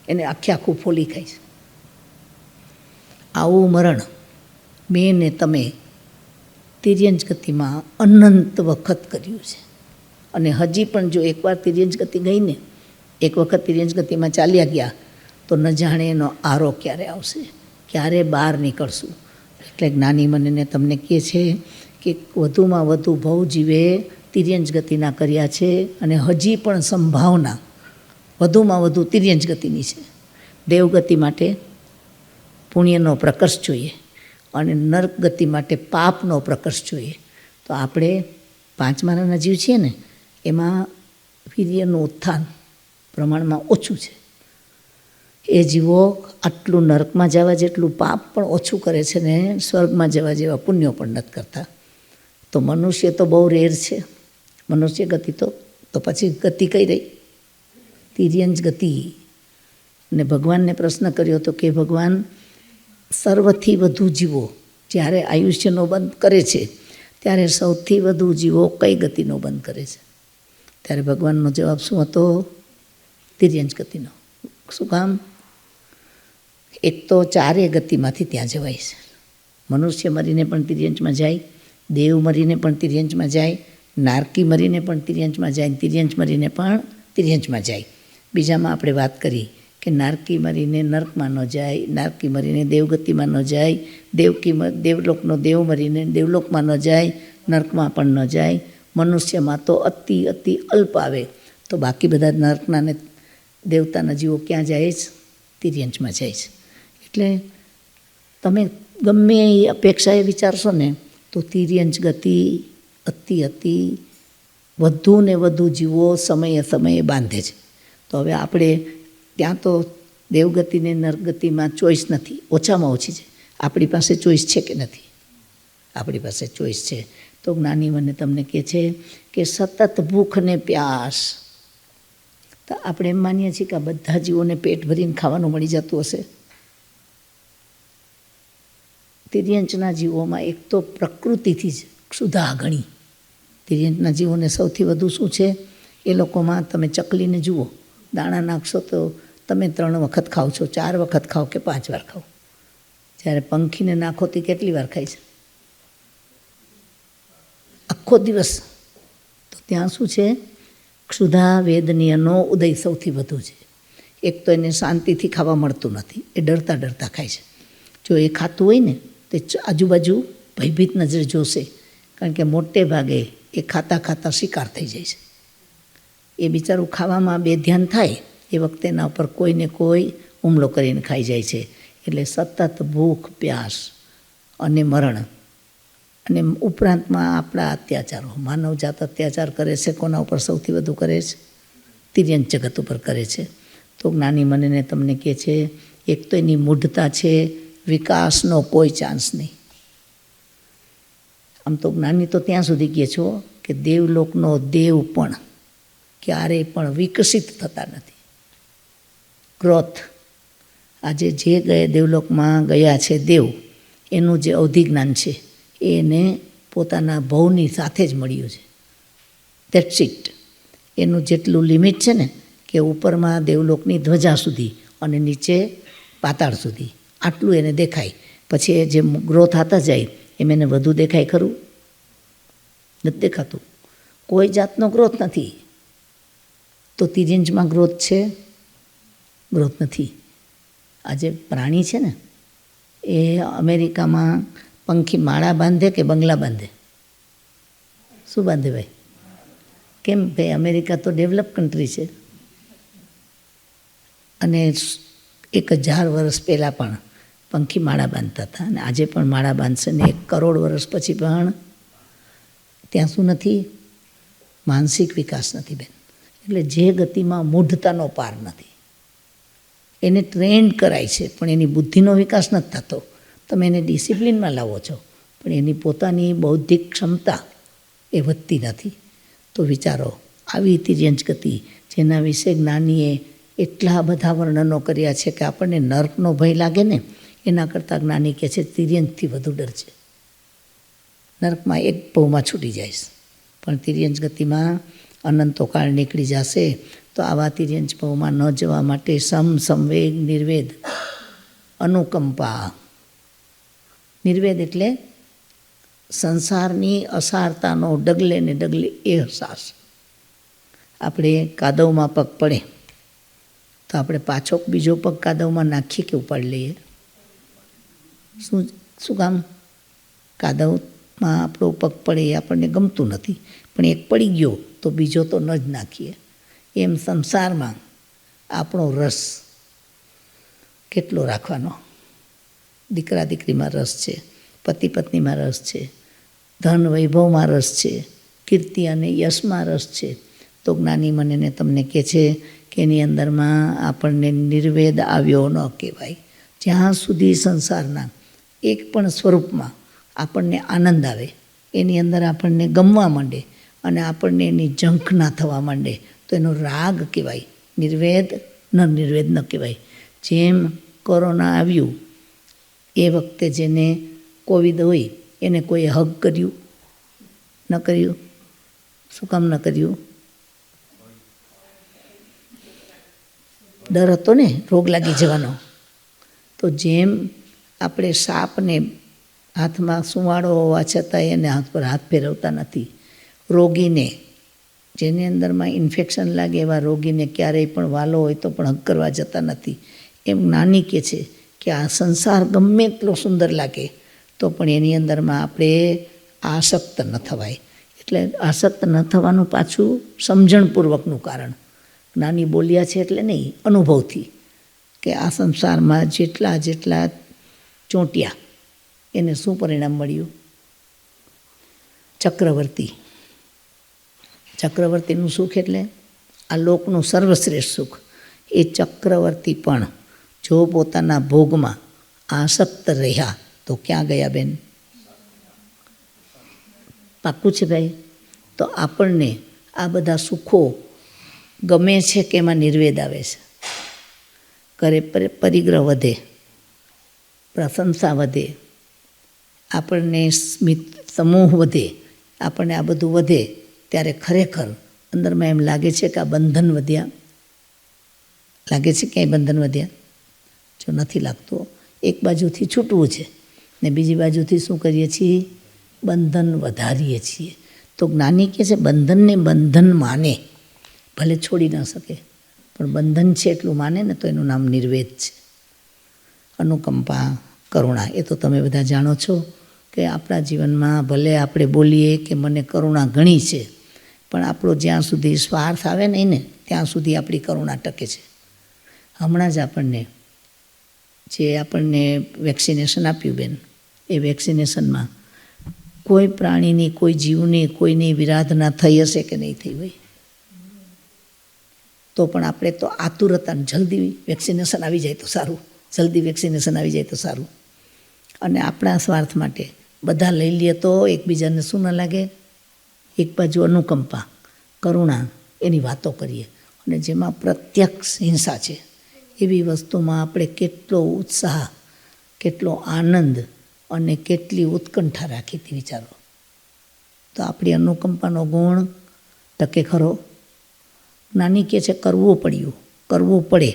એને આખું ફોલી ખાય છે. આવું મરણ મેં ને તમે તિર્યંજ ગતિમાં અનંત વખત કર્યું છે. અને હજી પણ જો એકવાર તિર્યંજ ગતિ ગઈ ને, એક વખત તિર્યંજ ગતિમાં ચાલ્યા ગયા તો ન જાણે એનો આરો ક્યારે આવશે, ક્યારે બહાર નીકળશું. એટલે જ્ઞાની મને તમને કહે છે કે વધુમાં વધુ ભવજીવે તિર્યંજ ગતિના કર્યા છે, અને હજી પણ સંભાવના વધુમાં વધુ તિર્યંજ ગતિની છે. દેવગતિ માટે પુણ્યનો પ્રકર્ષ જોઈએ, અને નર્ક ગતિ માટે પાપનો પ્રકર્ષ જોઈએ. તો આપણે 5 માળાના જીવ છીએ ને, એમાં વીર્યનું ઉત્થાન પ્રમાણમાં ઓછું છે. એ જીવો આટલું નર્કમાં જવા જેટલું પાપ પણ ઓછું કરે છે ને સ્વર્ગમાં જવા જેવા પુણ્યો પણ નથી કરતા. તો મનુષ્ય તો બહુ રેર છે. મનુષ્ય ગતિ તો પછી ગતિ કઈ રહી? તિર્યંજ ગતિ. અને ભગવાનને પ્રશ્ન કર્યો હતો કે ભગવાન, સર્વથી વધુ જીવો જ્યારે આયુષ્યનો બંધ કરે છે ત્યારે સૌથી વધુ જીવો કઈ ગતિનો બંધ કરે છે? ત્યારે ભગવાનનો જવાબ શું હતો? તિર્યંચ ગતિનો. શું કામ? એક તો ચારેય ગતિમાંથી ત્યાં જવાય છે. મનુષ્ય મરીને પણ તિર્યંચમાં જાય, દેવ મરીને પણ તિર્યંચમાં જાય, નારકી મરીને પણ તિર્યંચમાં જાય, તિર્યંચ મરીને પણ તિર્યંચમાં જાય. બીજામાં આપણે વાત કરી કે નારકી મરીને નર્કમાં ન જાય, નારકી મરીને દેવગતિમાં ન જાય, દેવલોકનો દેવ મરીને દેવલોકમાં ન જાય, નર્કમાં પણ ન જાય. મનુષ્યમાં તો અતિ અતિ અલ્પ આવે, તો બાકી બધા નર્કના ને દેવતાના જીવો ક્યાં જાય છે? તિર્યંચમાં જાય છે. એટલે તમે ગમે એ અપેક્ષાએ વિચારશો ને તો તિર્યંચ ગતિ અતિ વધુ ને વધુ જીવો સમયે સમયે બાંધે છે. તો હવે આપણે ત્યાં તો દેવગતિને નરગતિમાં ચોઈસ નથી, ઓછામાં ઓછી છે. આપણી પાસે ચોઈસ છે કે નથી? આપણી પાસે ચોઈસ છે. તો જ્ઞાની મને તમને કહે છે કે સતત ભૂખ ને પ્યાસ. તો આપણે એમ માનીએ છીએ કે આ બધા જીવોને પેટ ભરીને ખાવાનું મળી જતું હશે. તિર્યંચના જીવોમાં એક તો પ્રકૃતિથી જ ક્ષુધા ઘણી. તિર્યંચના જીવોને સૌથી વધુ શું છે? એ લોકોમાં તમે ચકલીને જુઓ, દાણા નાખશો તો તમે 3 વખત ખાઓ છો, 4 વખત ખાઓ કે 5 વાર ખાઓ. જ્યારે પંખીને નાખો તે કેટલી વાર ખાય છે? આખો દિવસ. તો ત્યાં શું છે? ક્ષુધા વેદનીયનો ઉદય સૌથી વધુ છે. એક તો એને શાંતિથી ખાવા મળતું નથી, એ ડરતા ડરતા ખાય છે. જો એ ખાતું હોય ને તો આજુબાજુ ભયભીત નજર જોશે, કારણ કે મોટે ભાગે એ ખાતા ખાતા શિકાર થઈ જાય છે. એ બિચારું ખાવામાં બેધ્યાન થાય એ વખતે એના ઉપર કોઈને કોઈ હુમલો કરીને ખાઈ જાય છે. એટલે સતત ભૂખ પ્યાસ અને મરણ, અને ઉપરાંતમાં આપણા અત્યાચારો, માનવજાત અત્યાચાર કરે છે. કોના ઉપર સૌથી વધુ કરે છે? તિર્યંચ જગત ઉપર કરે છે. તો જ્ઞાની મને તમને કહે છે, એક તો એની મૂઢતા છે, વિકાસનો કોઈ ચાન્સ નહીં. આમ તો જ્ઞાની તો ત્યાં સુધી કહે છો કે દેવલોકનો દેવ પણ ક્યારેય પણ વિકસિત થતા નથી. ગ્રોથ, આજે જે દેવલોકમાં ગયા છે દેવ, એનું જે અવધિ જ્ઞાન છે એને પોતાના ભવની સાથે જ મળ્યું છે. That's it. એનું જેટલું લિમિટ છે ને કે ઉપરમાં દેવલોકની ધ્વજા સુધી અને નીચે પાતાળ સુધી, આટલું એને દેખાય. પછી એ જે ગ્રોથ થતા જાય એમ એને વધુ દેખાય ખરું? નથી દેખાતું. કોઈ જાતનો ગ્રોથ નથી. તો તિર્યંચમાં ગ્રોથ છે? ગ્રોથ નથી. આ જે પ્રાણી છે ને એ અમેરિકામાં પંખી માળા બાંધે કે બંગલા બાંધે? શું બાંધે ભાઈ? કેમ ભાઈ? અમેરિકા તો ડેવલપ કન્ટ્રી છે. અને 1000 વર્ષ પહેલાં પણ પંખી માળા બાંધતા હતા, અને આજે પણ માળા બાંધશે ને 1 કરોડ વર્ષ પછી પણ. ત્યાં શું નથી? માનસિક વિકાસ નથી બેન. એટલે જે ગતિમાં મૂઢતાનો પાર નથી. એને ટ્રેન્ડ કરાય છે પણ એની બુદ્ધિનો વિકાસ નથી થતો. તમે એને ડિસિપ્લિનમાં લાવો છો પણ એની પોતાની બૌદ્ધિક ક્ષમતા એ વધતી નથી. તો વિચારો, આવી તિર્યંચ ગતિ જેના વિશે જ્ઞાનીએ એટલા બધા વર્ણનો કર્યા છે કે આપણને નર્કનો ભય લાગે ને એના કરતાં જ્ઞાની કહે છે તિર્યંચથી વધુ ડર છે. નર્કમાં એક પવમાં છૂટી જાય પણ તિર્યંચ ગતિમાં અનંતો કાળ નીકળી જશે. તો આવા તિર્યંચ પવમાં ન જવા માટે સંવેગ, નિર્વેદ, અનુકંપા. નિર્વેદ એટલે સંસારની અસારતાનો ડગલે ને ડગલે અહેસાસ. આપણે કાદવમાં પગ પડે તો આપણે પાછો બીજો પગ કાદવમાં નાખીએ કે ઉપાડી લઈએ? શું કામ? કાદવમાં આપણો પગ પડે એ આપણને ગમતું નથી, પણ એક પડી ગયો તો બીજો તો ન જ નાખીએ. એમ સંસારમાં આપણો રસ કેટલો રાખવાનો? દીકરા દીકરીમાં રસ છે, પતિ પત્નીમાં રસ છે, ધન વૈભવમાં રસ છે, કીર્તિ અને યશમાં રસ છે. તો જ્ઞાની મને તમને કહે છે કે એની અંદરમાં આપણને નિર્વેદ આવ્યો ન કહેવાય. જ્યાં સુધી સંસારના એક પણ સ્વરૂપમાં આપણને આનંદ આવે, એની અંદર આપણને ગમવા માંડે અને આપણને એની ઝંખના થવા માંડે તો એનો રાગ કહેવાય. નિર્વેદ ન કહેવાય. જેમ કોરોના આવ્યું એ વખતે જેને કોવિડ હોય એને કોઈ હગ કર્યું? ન કર્યું. શું કામ ન કર્યું? ડર હતો ને રોગ લાગી જવાનો. તો જેમ આપણે સાપને હાથમાં સુંવાળો હોવા છતાં એને હાથ પર હાથ ફેરવતા નથી, રોગીને જેની અંદરમાં ઇન્ફેક્શન લાગે એવા રોગીને ક્યારેય પણ વાલો હોય તો પણ હગ કરવા જતા નથી. એમ જ્ઞાની કહે છે કે આ સંસાર ગમે એટલો સુંદર લાગે તો પણ એની અંદરમાં આપણે આસક્ત ન થવાય. એટલે આસક્ત ન થવાનું પાછું સમજણપૂર્વકનું કારણ જ્ઞાની બોલ્યા છે એટલે નહીં, અનુભવથી, કે આ સંસારમાં જેટલા ચોંટ્યા એને શું પરિણામ મળ્યું? ચક્રવર્તીનું સુખ એટલે આ લોકનું સર્વશ્રેષ્ઠ સુખ. એ ચક્રવર્તી પણ જો પોતાના ભોગમાં આસક્ત રહ્યા તો ક્યાં ગયા બેન? પાક્કું છે ભાઈ? તો આપણને આ બધા સુખો ગમે છે કે એમાં નિર્વેદ આવે છે. ઘરે પરિગ્રહ વધે, પ્રશંસા વધે, આપણને સ્મિત સમૂહ વધે, આપણને આ બધું વધે ત્યારે ખરેખર અંદરમાં એમ લાગે છે કે આ બંધન વધ્યા. લાગે છે ક્યાંય બંધન વધ્યા? જો નથી લાગતું, એક બાજુથી છૂટવું છે ને બીજી બાજુથી શું કરીએ છીએ? બંધન વધારીએ છીએ. તો જ્ઞાની કહે છે બંધનને બંધન માને, ભલે છોડી ન શકે પણ બંધન છે એટલું માને ને તો એનું નામ નિર્વેદ છે. અનુકંપા, કરુણા, એ તો તમે બધા જાણો છો કે આપણા જીવનમાં ભલે આપણે બોલીએ કે મને કરુણા ઘણી છે, પણ આપણો જ્યાં સુધી સ્વાર્થ આવે નહીં ને ત્યાં સુધી આપણી કરુણા ટકે છે. હમણાં જ આપણને વેક્સિનેશન આપ્યું બેન, એ વેક્સિનેશનમાં કોઈ પ્રાણીની, કોઈ જીવની, કોઈની વિરાધના થઈ હશે કે નહીં થઈ હોય? તો પણ આપણે તો આતુરતા, જલ્દી વેક્સિનેશન આવી જાય તો સારું, જલ્દી વેક્સિનેશન આવી જાય તો સારું. અને આપણા સ્વાર્થ માટે બધા લઈ લઈએ તો એકબીજાને શું ન લાગે? એક બાજુ અનુકંપા, કરુણા, એની વાતો કરીએ, અને જેમાં પ્રત્યક્ષ હિંસા છે એવી વસ્તુમાં આપણે કેટલો ઉત્સાહ, કેટલો આનંદ અને કેટલી ઉત્કંઠા રાખી હતી વિચારો. તો આપણી અનુકંપાનો ગુણ ટકે ખરો? જ્ઞાની કહે છે કરવું પડે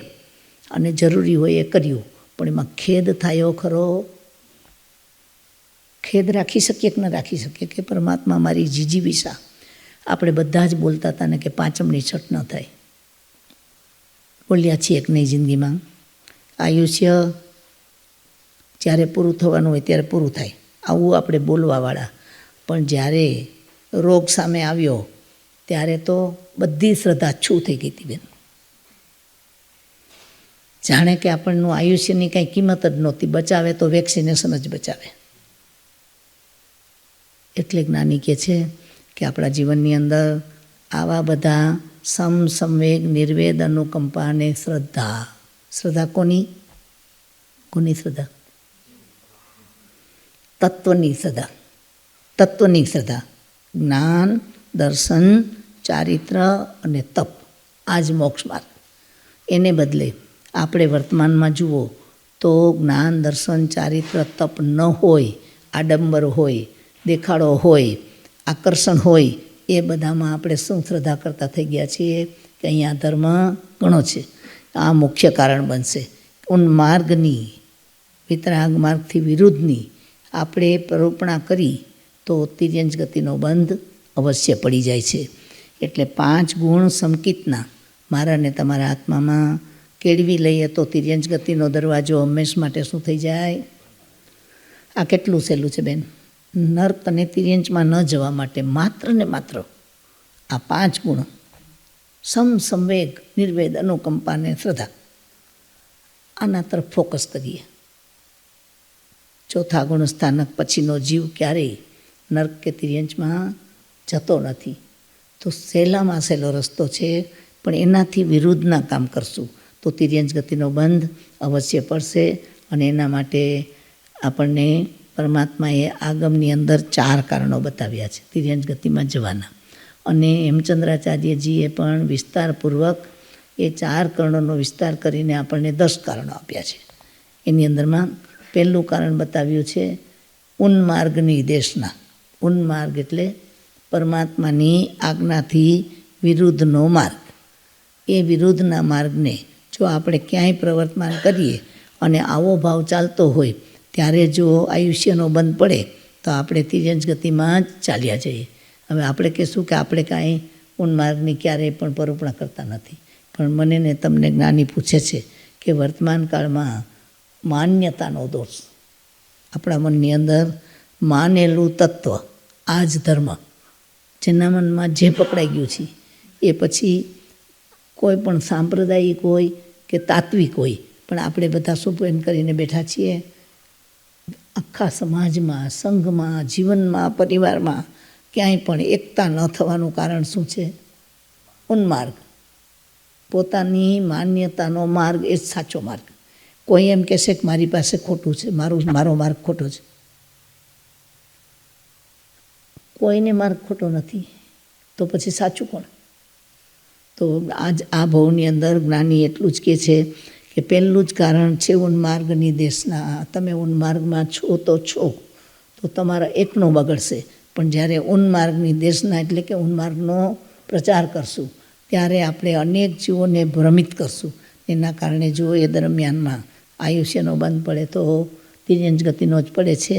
અને જરૂરી હોય એ કર્યું, પણ એમાં ખેદ થયો ખરો? ખેદ રાખી શકીએ કે ન રાખી શકીએ કે પરમાત્મા મારી જીજીવિષા? આપણે બધા જ બોલતા હતા ને કે પાંચમની છઠ ન થાય. બોલ્યા છીએ એક નહીં જિંદગીમાં? આયુષ્ય જ્યારે પૂરું થવાનું હોય ત્યારે પૂરું થાય, આવું આપણે બોલવાવાળા. પણ જ્યારે રોગ સામે આવ્યો ત્યારે તો બધી શ્રદ્ધા છૂ થઈ ગઈ હતી બેન. જાણે કે આપણનું આયુષ્યની કાંઈ કિંમત જ નહોતી. બચાવે તો વેક્સિનેશન જ બચાવે. એટલે જ્ઞાની કહે છે કે આપણા જીવનની અંદર આવા બધા સંવેગ, નિર્વેદ, અનુકંપા અને શ્રદ્ધા. શ્રદ્ધા કોની શ્રદ્ધા? તત્વની શ્રદ્ધા. જ્ઞાન, દર્શન, ચારિત્ર અને તપ, આ જ મોક્ષ માર્ગ. એને બદલે આપણે વર્તમાનમાં જુઓ તો જ્ઞાન, દર્શન, ચારિત્ર, તપ ન હોય, આડંબર હોય, દેખાડો હોય, આકર્ષણ હોય, એ બધામાં આપણે શું શ્રદ્ધા કરતા થઈ ગયા છીએ કે અહીંયા ધર્મ ઘણો છે. આ મુખ્ય કારણ બનશે. માર્ગની, વિતરાગ માર્ગથી વિરુદ્ધની આપણે પ્રરોપણા કરી તો તિર્યંચ ગતિનો બંધ અવશ્ય પડી જાય છે. એટલે 5 ગુણ સમકિતના મારાને તમારા આત્મામાં કેળવી લઈએ તો તિર્યંચ ગતિનો દરવાજો હંમેશ માટે શું થઈ જાય? આ કેટલું સહેલું છે બેન. નર્ક અને તિર્યંચમાં ન જવા માટે માત્ર ને માત્ર આ 5 ગુણ, સંવેગ, નિર્વેદ, અનુકંપા અને શ્રદ્ધા, આના તરફ ફોકસ કરીએ. ચોથા ગુણ સ્થાનક પછીનો જીવ ક્યારેય નર્ક કે તિર્યંચમાં જતો નથી. તો સહેલામાં સહેલો રસ્તો છે, પણ એનાથી વિરુદ્ધના કામ કરશું તો તિર્યંચ ગતિનો બંધ અવશ્ય પડશે. અને એના માટે આપણને પરમાત્માએ આગમની અંદર 4 કારણો બતાવ્યા છે તિર્યંચ ગતિમાં જવાના. અને હેમચંદ્રાચાર્યજીએ પણ વિસ્તારપૂર્વક એ 4 કારણોનો વિસ્તાર કરીને આપણને 10 કારણો આપ્યા છે. એની અંદરમાં પહેલું કારણ બતાવ્યું છે ઉન્માર્ગની દેશના. ઉન્માર્ગ એટલે પરમાત્માની આજ્ઞાથી વિરુદ્ધનો માર્ગ. એ વિરુદ્ધના માર્ગને જો આપણે ક્યાંય પ્રવર્તમાન કરીએ અને આવો ભાવ ચાલતો હોય ત્યારે જો આયુષ્યનો બંધ પડે તો આપણે તિર્યંચ ગતિમાં જ ચાલ્યા જઈએ. હવે આપણે કહીશું કે આપણે કાંઈ ઉન્માર્ગની ક્યારેય પણ પરોપણા કરતા નથી, પણ મને ને તમને જ્ઞાની પૂછે છે કે વર્તમાન કાળમાં માન્યતાનો દોષ, આપણા મનની અંદર માનેલું તત્વ, આ જ ધર્મ, જેના મનમાં જે પકડાઈ ગયું છે એ પછી કોઈ પણ સાંપ્રદાયિક હોય કે તાત્વિક હોય, પણ આપણે બધા સુપેન કરીને બેઠા છીએ. આખા સમાજમાં, સંઘમાં, જીવનમાં, પરિવારમાં ક્યાંય પણ એકતા ન થવાનું કારણ શું છે? ઉન્માર્ગ. પોતાની માન્યતાનો માર્ગ એ જ સાચો માર્ગ. કોઈ એમ કહેશે કે મારી પાસે ખોટું છે, મારો માર્ગ ખોટો છે. કોઈને માર્ગ ખોટો નથી, તો પછી સાચું કોણ? તો આજ આ ભાવની અંદર જ્ઞાની એટલું જ કહે છે કે પહેલું જ કારણ છે ઉન્માર્ગની દેશના. તમે ઉન્માર્ગમાં છો તો તમારા એકનો બગડશે, પણ જ્યારે ઉન્માર્ગની દેશના એટલે કે ઉન્માર્ગનો પ્રચાર કરશું ત્યારે આપણે અનેક જીવોને ભ્રમિત કરશું. એના કારણે જો એ દરમિયાનમાં આયુષ્યનો બંધ પડે તો તિર્યંચ ગતિનો જ પડે છે.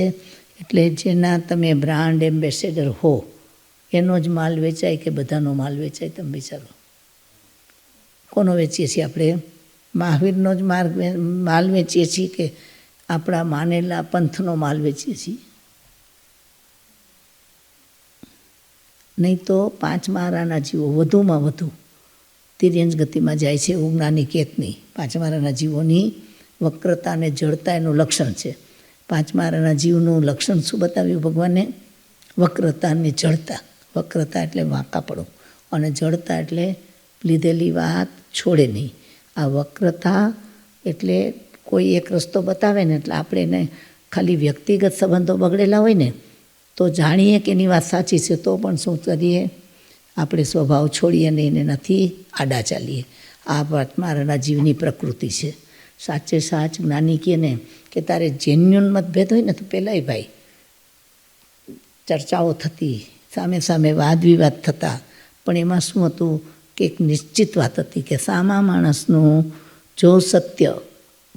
એટલે જેના તમે બ્રાન્ડ એમ્બેસેડર હો એનો જ માલ વેચાય કે બધાનો માલ વેચાય? તમે વિચારો, કોનો વેચીએ છીએ આપણે? મહાવીરનો જ માલ વેચીએ છીએ કે આપણા માનેલા પંથનો માલ વેચીએ છીએ? નહીં તો 5 મારાના જીવો વધુમાં વધુ તિર્યંચ ગતિમાં જાય છે એવું જ્ઞાની કેતની. 5 મારાના જીવોની વક્રતા અને જડતા એનું લક્ષણ છે. 5 મારાના જીવનું લક્ષણ શું બતાવ્યું ભગવાને? વક્રતા અને જડતા. વક્રતા એટલે વાંકાપણું અને જડતા એટલે લીધેલી વાત છોડે નહીં. આ વક્રતા એટલે કોઈ એક રસ્તો બતાવે ને એટલે આપણે એને ખાલી વ્યક્તિગત સંબંધો બગડેલા હોય ને તો જાણીએ કે એની વાત સાચી છે, તો પણ શું કરીએ? આપણે સ્વભાવ છોડીએ ને એને નથી આડા ચાલીએ. આ મારાના જીવની પ્રકૃતિ છે. સાચે સાચ જ્ઞાની કહે ને કે તારે જેન્યુન મતભેદ હોય ને તો પહેલાંય ભાઈ ચર્ચાઓ થતી, સામે સામે વાદ વિવાદ થતા, પણ એમાં શું હતું કે એક નિશ્ચિત વાત હતી કે સામા માણસનું જો સત્ય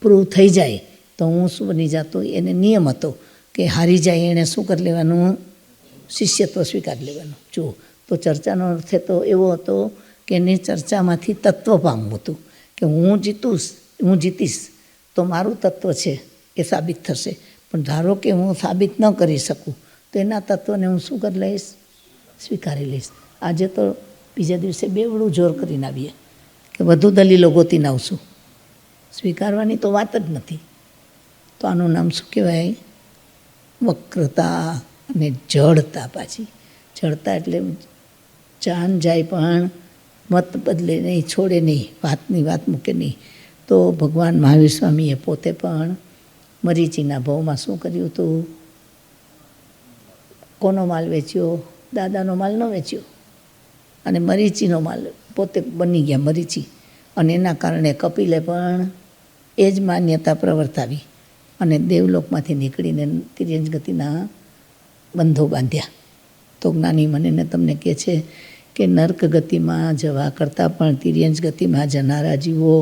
પ્રૂવ થઈ જાય તો હું શું બની જતો? એને નિયમ હતો કે હારી જાય એણે શું કરી લેવાનું? શિષ્યત્વ સ્વીકારી લેવાનું. જુઓ, તો ચર્ચાનો અર્થ તો એવો હતો કે એને ચર્ચામાંથી તત્વ પામવું હતું કે હું જીતીશ તો મારું તત્વ છે એ સાબિત થશે, પણ ધારો કે હું સાબિત ન કરી શકું તો એના તત્વને હું શું કરી લઈશ? સ્વીકારી લઈશ. આજે તો બીજા દિવસે બેવડું જોર કરીને આવીએ કે વધુ દલીલો ગોતીને આવશું. સ્વીકારવાની તો વાત જ નથી. તો આનું નામ શું કહેવાય? વક્રતા અને જડતા. પાછી જડતા એટલે જાન જાય પણ મત બદલે નહીં, છોડે નહીં, વાતની વાત મૂકે નહીં. તો ભગવાન મહાવીર સ્વામીએ પોતે પણ મરીચીના ભાવમાં શું કર્યું હતું? કોનો માલ વેચ્યો? દાદાનો માલ ન વેચ્યો અને મરીચીનો માલ પોતે બની ગયા મરીચી. અને એના કારણે કપિલે પણ એ જ માન્યતા પ્રવર્તાવી અને દેવલોકમાંથી નીકળીને તિર્યંચ ગતિના બંધો બાંધ્યા. તો જ્ઞાની મને ને તમને કહે છે કે નર્ક ગતિમાં જવા કરતાં પણ તિર્યંચ ગતિમાં જનારા જીવો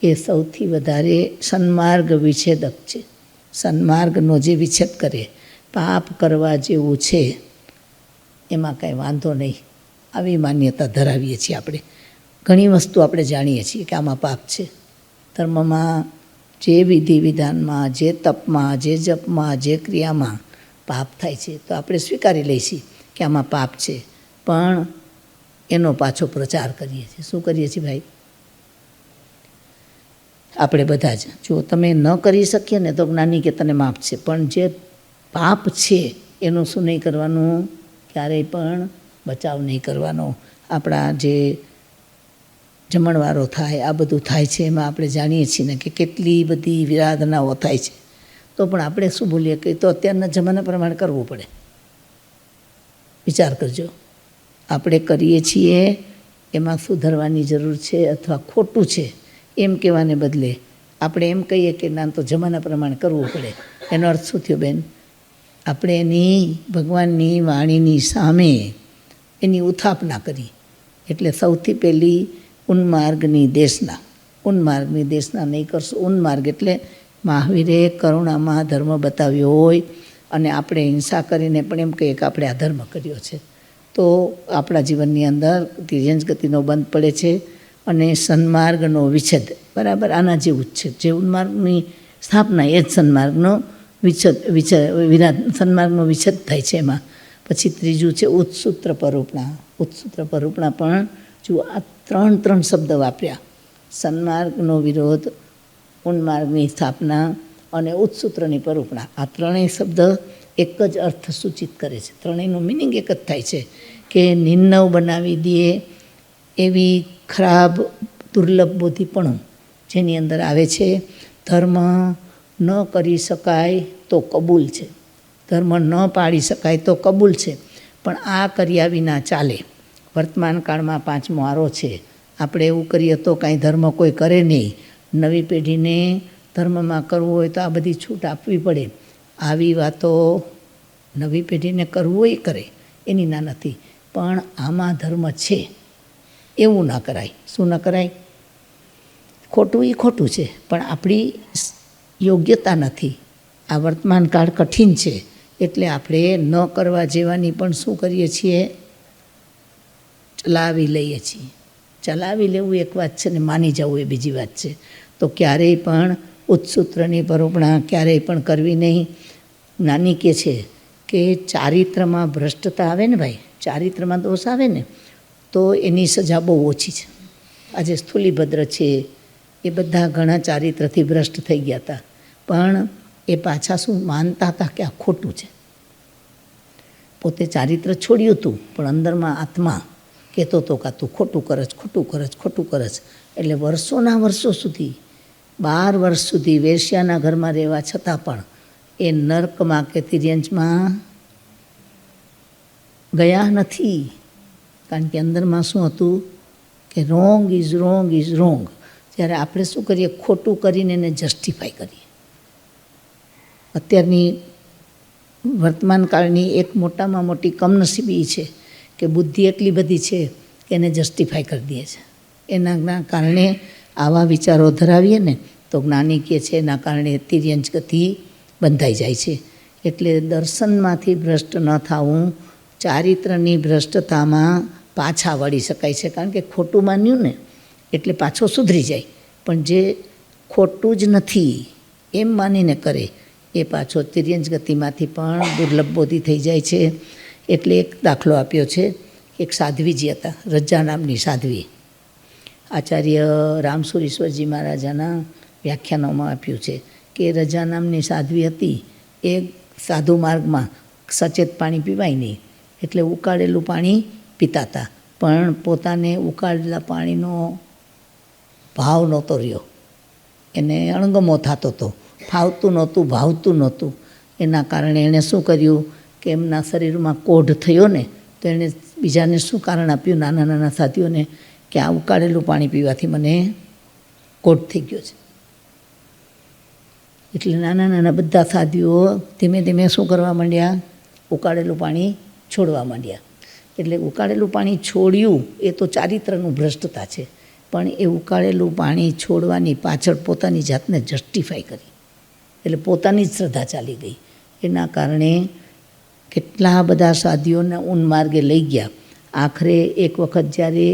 એ સૌથી વધારે સન્માર્ગ વિચ્છેદક છે. સન્માર્ગનો જે વિચ્છેદ કરે, પાપ કરવા જેવું છે એમાં કાંઈ વાંધો નહીં, આવી માન્યતા ધરાવીએ છીએ આપણે. ઘણી વસ્તુ આપણે જાણીએ છીએ કે આમાં પાપ છે. ધર્મમાં જે વિધિ વિધાનમાં, જે તપમાં, જે જપમાં, જે ક્રિયામાં પાપ થાય છે તો આપણે સ્વીકારી લઈશું કે આમાં પાપ છે, પણ એનો પાછો પ્રચાર કરીએ છીએ. શું કરીએ છીએ ભાઈ? આપણે બધા જ. જો તમે ન કરી શકીએ ને તો જ્ઞાની કે તને માફ છે, પણ જે પાપ છે એનું શું નહીં કરવાનું? ક્યારેય પણ બચાવ નહીં કરવાનો. આપણા જે જમણવારો થાય, આ બધું થાય છે, એમાં આપણે જાણીએ છીએ ને કે કેટલી બધી વિરાધનાઓ થાય છે, તો પણ આપણે શું બોલીએ કે તો અત્યારના જમાના પ્રમાણે કરવું પડે. વિચાર કરજો, આપણે કરીએ છીએ એમાં સુધરવાની જરૂર છે અથવા ખોટું છે એમ કહેવાને બદલે આપણે એમ કહીએ કે ના તો જમાના પ્રમાણે કરવું પડે. એનો અર્થ શું થયો બેન? આપણે એની ભગવાનની વાણીની સામે એની ઉથાપના કરી. એટલે સૌથી પહેલી ઉન્માર્ગની દેશના ઉન્માર્ગની દેશના નહીં કરશો. ઉન્માર્ગ એટલે મહાવીરે કરુણામાં ધર્મ બતાવ્યો હોય અને આપણે હિંસા કરીને પણ એમ કહીએ કે આપણે આ ધર્મ કર્યો છે, તો આપણા જીવનની અંદર તિર્યંચ ગતિનો બંધ પડે છે અને સન્માર્ગનો વિચ્છેદ બરાબર આના જેવું જ છે. જે ઉન્માર્ગની સ્થાપના એ જ સન્માર્ગનો સન્માર્ગનો વિચ્છેદ થાય છે એમાં. પછી ત્રીજું છે ઉત્સૂત્ર પરૂપણા. ઉત્સૂત્ર પરૂપણા પણ જુઓ, આ ત્રણ શબ્દ વાપર્યા: સન્માર્ગનો વિરોધ, ઉન્માર્ગની સ્થાપના અને ઉત્સૂત્રની પરૂપણા. આ ત્રણેય શબ્દ એક જ અર્થ સૂચિત કરે છે. ત્રણેયનો મિનિંગ એક જ થાય છે કે નિર્નવ બનાવી દે એવી ખરાબ દુર્લભ બુદ્ધિપણું જેની અંદર આવે છે. ધર્મ ન કરી શકાય તો કબૂલ છે, ધર્મ ન પાળી શકાય તો કબૂલ છે, પણ આ કર્યા વિના ચાલે. વર્તમાન કાળમાં 5મો આરો છે. આપણે એવું કરીએ તો કાંઈ ધર્મ કોઈ કરે નહીં. નવી પેઢીને ધર્મમાં કરવું હોય તો આ બધી છૂટ આપવી પડે. આવી વાતો નવી પેઢીને કરવું હોય કરે, એની ના નથી, પણ આમાં ધર્મ છે એવું ના કરાય. શું ન કરાય? ખોટું એ ખોટું છે, પણ આપણી યોગ્યતા નથી. આ વર્તમાન કાળ કઠિન છે એટલે આપણે ન કરવા જેવાની પણ શું કરીએ છીએ? ચલાવી લઈએ છીએ. ચલાવી લેવું એક વાત છે ને માની જવું એ બીજી વાત છે. તો ક્યારેય પણ ઉત્સૂત્રની પરૂપણા ક્યારેય પણ કરવી નહીં. નાની કે છે કે ચારિત્રમાં ભ્રષ્ટતા આવે ને ભાઈ, ચારિત્રમાં દોષ આવે ને તો એની સજા બહુ ઓછી છે. આજે સ્થૂલીભદ્ર છે એ બધા ઘણા ચારિત્રથી ભ્રષ્ટ થઈ ગયા હતા, પણ એ પાછા શું માનતા હતા કે આ ખોટું છે. પોતે ચારિત્ર છોડ્યું હતું પણ અંદરમાં આત્મા કહેતો હતો કે તું ખોટું કરજ, ખોટું કરજ, ખોટું કરજ. એટલે વર્ષોના વર્ષો સુધી, 12 વર્ષ સુધી વેશ્યાના ઘરમાં રહેવા છતાં પણ એ નર્કમાં કે તિર્યંચમાં ગયા નથી. કારણ કે અંદરમાં શું હતું કે wrong is wrong is wrong. જ્યારે આપણે શું કરીએ? ખોટું કરીને એને જસ્ટિફાઈ કરીએ. અત્યારની વર્તમાન કાળની એક મોટામાં મોટી કમનસીબી છે કે બુદ્ધિ એટલી બધી છે કે એને જસ્ટિફાઈ કરી દે છે. એના કારણે આવા વિચારો ધરાવીએ ને તો જ્ઞાની કહે છે એના કારણે તિર્યંચ ગતિ બંધાઈ જાય છે. એટલે દર્શનમાંથી ભ્રષ્ટ ન થવું, ચારિત્રની ભ્રષ્ટતામાં પાછા વળી શકાય છે. કારણ કે ખોટું માન્યું ને એટલે પાછો સુધરી જાય, પણ જે ખોટું જ નથી એમ માનીને કરે એ પાછો તિર્યંચ ગતિમાંથી પણ દુર્લભ બોધી થઈ જાય છે. એટલે એક દાખલો આપ્યો છે. એક સાધ્વીજી હતા, રજા નામની સાધ્વી. આચાર્ય રામસુરીશ્વરજી મહારાજાના વ્યાખ્યાનોમાં આપ્યું છે કે રજા નામની સાધ્વી હતી. એ સાધુ માર્ગમાં સચેત પાણી પીવાય નહીં એટલે ઉકાળેલું પાણી પીતા હતા, પણ પોતાને ઉકાળેલા પાણીનો ભાવ નહોતો રહ્યો. એને અણગમો થતો હતો, ફાવતું નહોતું, ભાવતું નહોતું. એના કારણે એણે શું કર્યું કે એમના શરીરમાં કોઢ થયો ને તો એણે બીજાને શું કારણ આપ્યું, નાના નાના સાથીઓને, કે આ ઉકાળેલું પાણી પીવાથી મને કોઢ થઈ ગયો છે. એટલે નાના નાના બધા સાધીઓ ધીમે ધીમે શું કરવા માંડ્યા? ઉકાળેલું પાણી છોડવા માંડ્યા. એટલે ઉકાળેલું પાણી છોડ્યું એ તો ચારિત્રનું ભ્રષ્ટતા છે, પણ એ ઉકાળેલું પાણી છોડવાની પાછળ પોતાની જાતને જસ્ટિફાઈ કરી, એટલે પોતાની જ શ્રદ્ધા ચાલી ગઈ. એના કારણે કેટલા બધા સાધીઓને ઉન્માર્ગે લઈ ગયા. આખરે એક વખત જ્યારે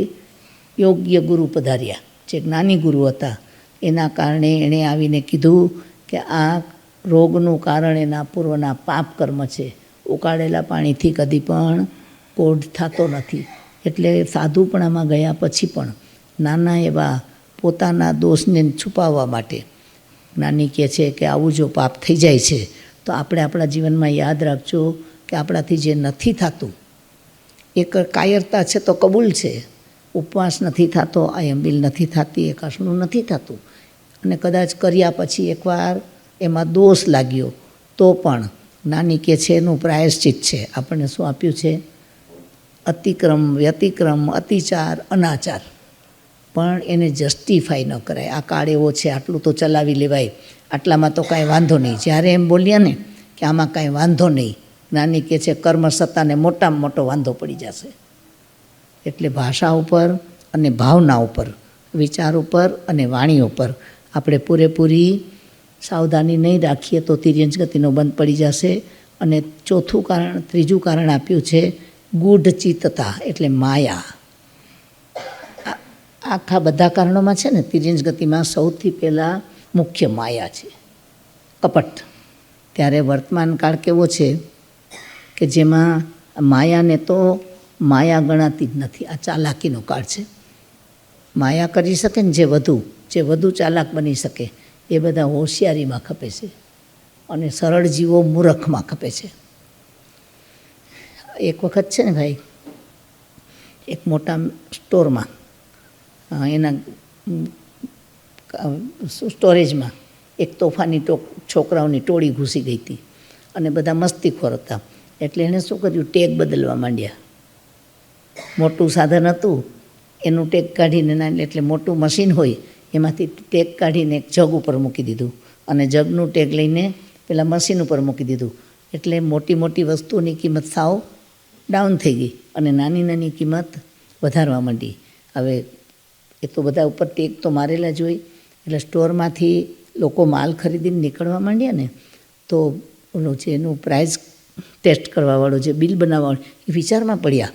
યોગ્ય ગુરુ પધાર્યા, જે જ્ઞાની ગુરુ હતા, એના કારણે એણે આવીને કીધું કે આ રોગનું કારણ એના પૂર્વના પાપ કર્મ છે. ઉકાળેલા પાણીથી કદી પણ કોઢ થતો નથી. એટલે સાધુપણામાં ગયા પછી પણ નાના એવા પોતાના દોષને છુપાવવા માટે જ્ઞાની કહે છે કે આવું જો પાપ થઈ જાય છે તો આપણે આપણા જીવનમાં યાદ રાખજો કે આપણાથી જે નથી થતું, એક કાયરતા છે તો કબૂલ છે, ઉપવાસ નથી થતો, આયંબિલ નથી થતી, એકાશનું નથી થતું, અને કદાચ કર્યા પછી એકવાર એમાં દોષ લાગ્યો તો પણ જ્ઞાની કે છે એનું પ્રાયશ્ચિત છે. આપણને શું આપ્યું છે? અતિક્રમ, વ્યતિક્રમ, અતિચાર, અનાચાર. પણ એને જસ્ટિફાઈ ન કરાય. આ કાળ એવો છે, આટલું તો ચલાવી લેવાય, આટલામાં તો કાંઈ વાંધો નહીં. જ્યારે એમ બોલ્યા ને કે આમાં કાંઈ વાંધો નહીં, જ્ઞાની કે છે કર્મ સત્તાને મોટામાં મોટો વાંધો પડી જશે. એટલે ભાષા ઉપર અને ભાવના ઉપર વિચાર ઉપર અને વાણી ઉપર આપણે પૂરેપૂરી સાવધાની નહીં રાખીએ તો તિર્યંચ ગતિનો બંધ પડી જશે. અને ત્રીજું કારણ આપ્યું છે ગૂઢ ચિત્તતા એટલે માયા. આખા બધા કારણોમાં છે ને તિર્યંચ ગતિમાં સૌથી પહેલાં મુખ્ય માયા છે, કપટ. ત્યારે વર્તમાન કાળ કેવો છે કે જેમાં માયાને તો માયા ગણાતી જ નથી. આ ચાલાકીનો કાળ છે. માયા કરી શકે ને જે વધુ ચાલાક બની શકે એ બધા હોશિયારીમાં ખપે છે અને સરળ જીવો મૂર્ખમાં ખપે છે. એક વખત છે ને ભાઈ, એક મોટા સ્ટોરમાં એના સ્ટોરેજમાં એક તોફાની છોકરાઓની ટોળી ઘૂસી ગઈ હતી અને બધા મસ્તીખોર હતા. એટલે એણે શું કર્યું, ટેગ બદલવા માંડ્યા. મોટું સાધન હતું એનું ટેગ કાઢીને એટલે મોટું મશીન હોય એમાંથી ટેગ કાઢીને એક જગ ઉપર મૂકી દીધું અને જગનું ટેગ લઈને પેલા મશીન ઉપર મૂકી દીધું. એટલે મોટી મોટી વસ્તુઓની કિંમત સાવ ડાઉન થઈ ગઈ અને નાની નાની કિંમત વધારવા માંડી. હવે એ તો બધા ઉપર ટેગ તો મારેલા જ હોય. એટલે સ્ટોરમાંથી લોકો માલ ખરીદીને નીકળવા માંડ્યા ને તો ઓલું જે એનું પ્રાઇસ ટેસ્ટ કરવાવાળો જે બિલ બનાવવાવાળો એ વિચારમાં પડ્યા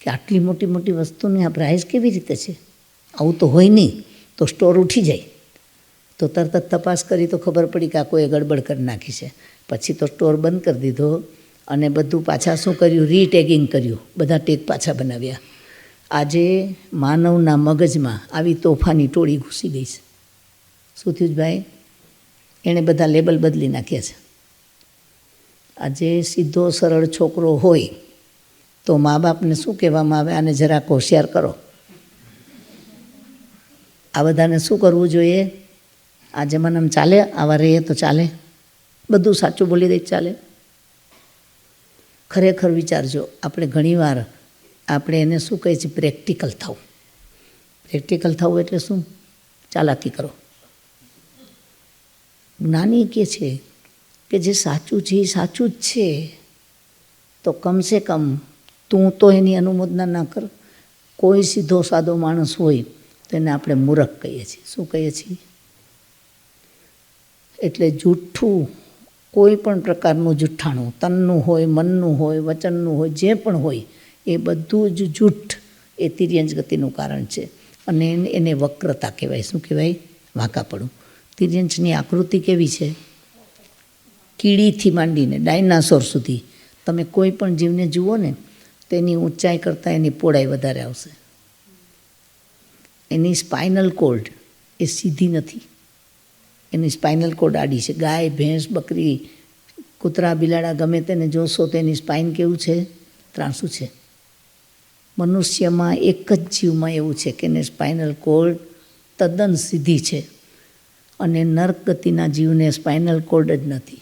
કે આટલી મોટી મોટી વસ્તુની આ પ્રાઇસ કેવી રીતે છે, આવું તો હોય નહીં, તો સ્ટોર ઉઠી જાય. તો તરત જ તપાસ કરી તો ખબર પડી કે આ કોઈએ ગડબડ કરી નાખી છે. પછી તો સ્ટોર બંધ કરી દીધો અને બધું પાછા શું કર્યું, રીટેગિંગ કર્યું, બધા ટેગ પાછા બનાવ્યા. આજે માનવના મગજમાં આવી તોફાની ટોળી ઘૂસી ગઈ છે. શું થયું ભાઈ, એણે બધા લેબલ બદલી નાખ્યા છે. આજે સીધો સરળ છોકરો હોય તો મા બાપને શું કહેવામાં આવે, આને જરાક હોશિયાર કરો. આ બધાને શું કરવું જોઈએ, આ જમાનામાં ચાલે, આવા રહીએ તો ચાલે, બધું સાચું બોલી દે ચાલે. ખરેખર વિચારજો, આપણે ઘણીવાર આપણે એને શું કહીએ છીએ, પ્રેક્ટિકલ થવું. પ્રેક્ટિકલ થવું એટલે શું, ચાલાકી કરો. જ્ઞાની કહે છે કે જે સાચું છે એ સાચું જ છે, તો કમસે કમ તું તો એની અનુમોદના ના કર. કોઈ સીધો સાદો માણસ હોય તો એને આપણે મૂર્ખ કહીએ છીએ. શું કહીએ છીએ? એટલે જૂઠ્ઠું, કોઈ પણ પ્રકારનું જૂઠ્ઠાણું, તનનું હોય, મનનું હોય, વચનનું હોય, જે પણ હોય એ બધું જ જૂઠ એ તિર્યંચ ગતિનું કારણ છે. અને એને વક્રતા કહેવાય. શું કહેવાય? વાંકાપણું. તિર્યંચની આકૃતિ કેવી છે, કીડીથી માંડીને ડાયનાસોર સુધી તમે કોઈ પણ જીવને જુઓ ને તેની ઊંચાઈ કરતાં એની પહોળાઈ વધારે આવશે. એની સ્પાઇનલ કોર્ડ એ સીધી નથી, એની સ્પાઇનલ કોર્ડ આડી છે. ગાય, ભેંસ, બકરી, કૂતરા, બિલાડા ગમે તેને જોશો તો એની સ્પાઇન કેવું છે, ત્રાંસું છે. મનુષ્યમાં એક જ જીવમાં એવું છે કે એની સ્પાઇનલ કોર્ડ તદ્દન સીધી છે અને નર્ક ગતિના જીવને સ્પાઇનલ કોર્ડ જ નથી.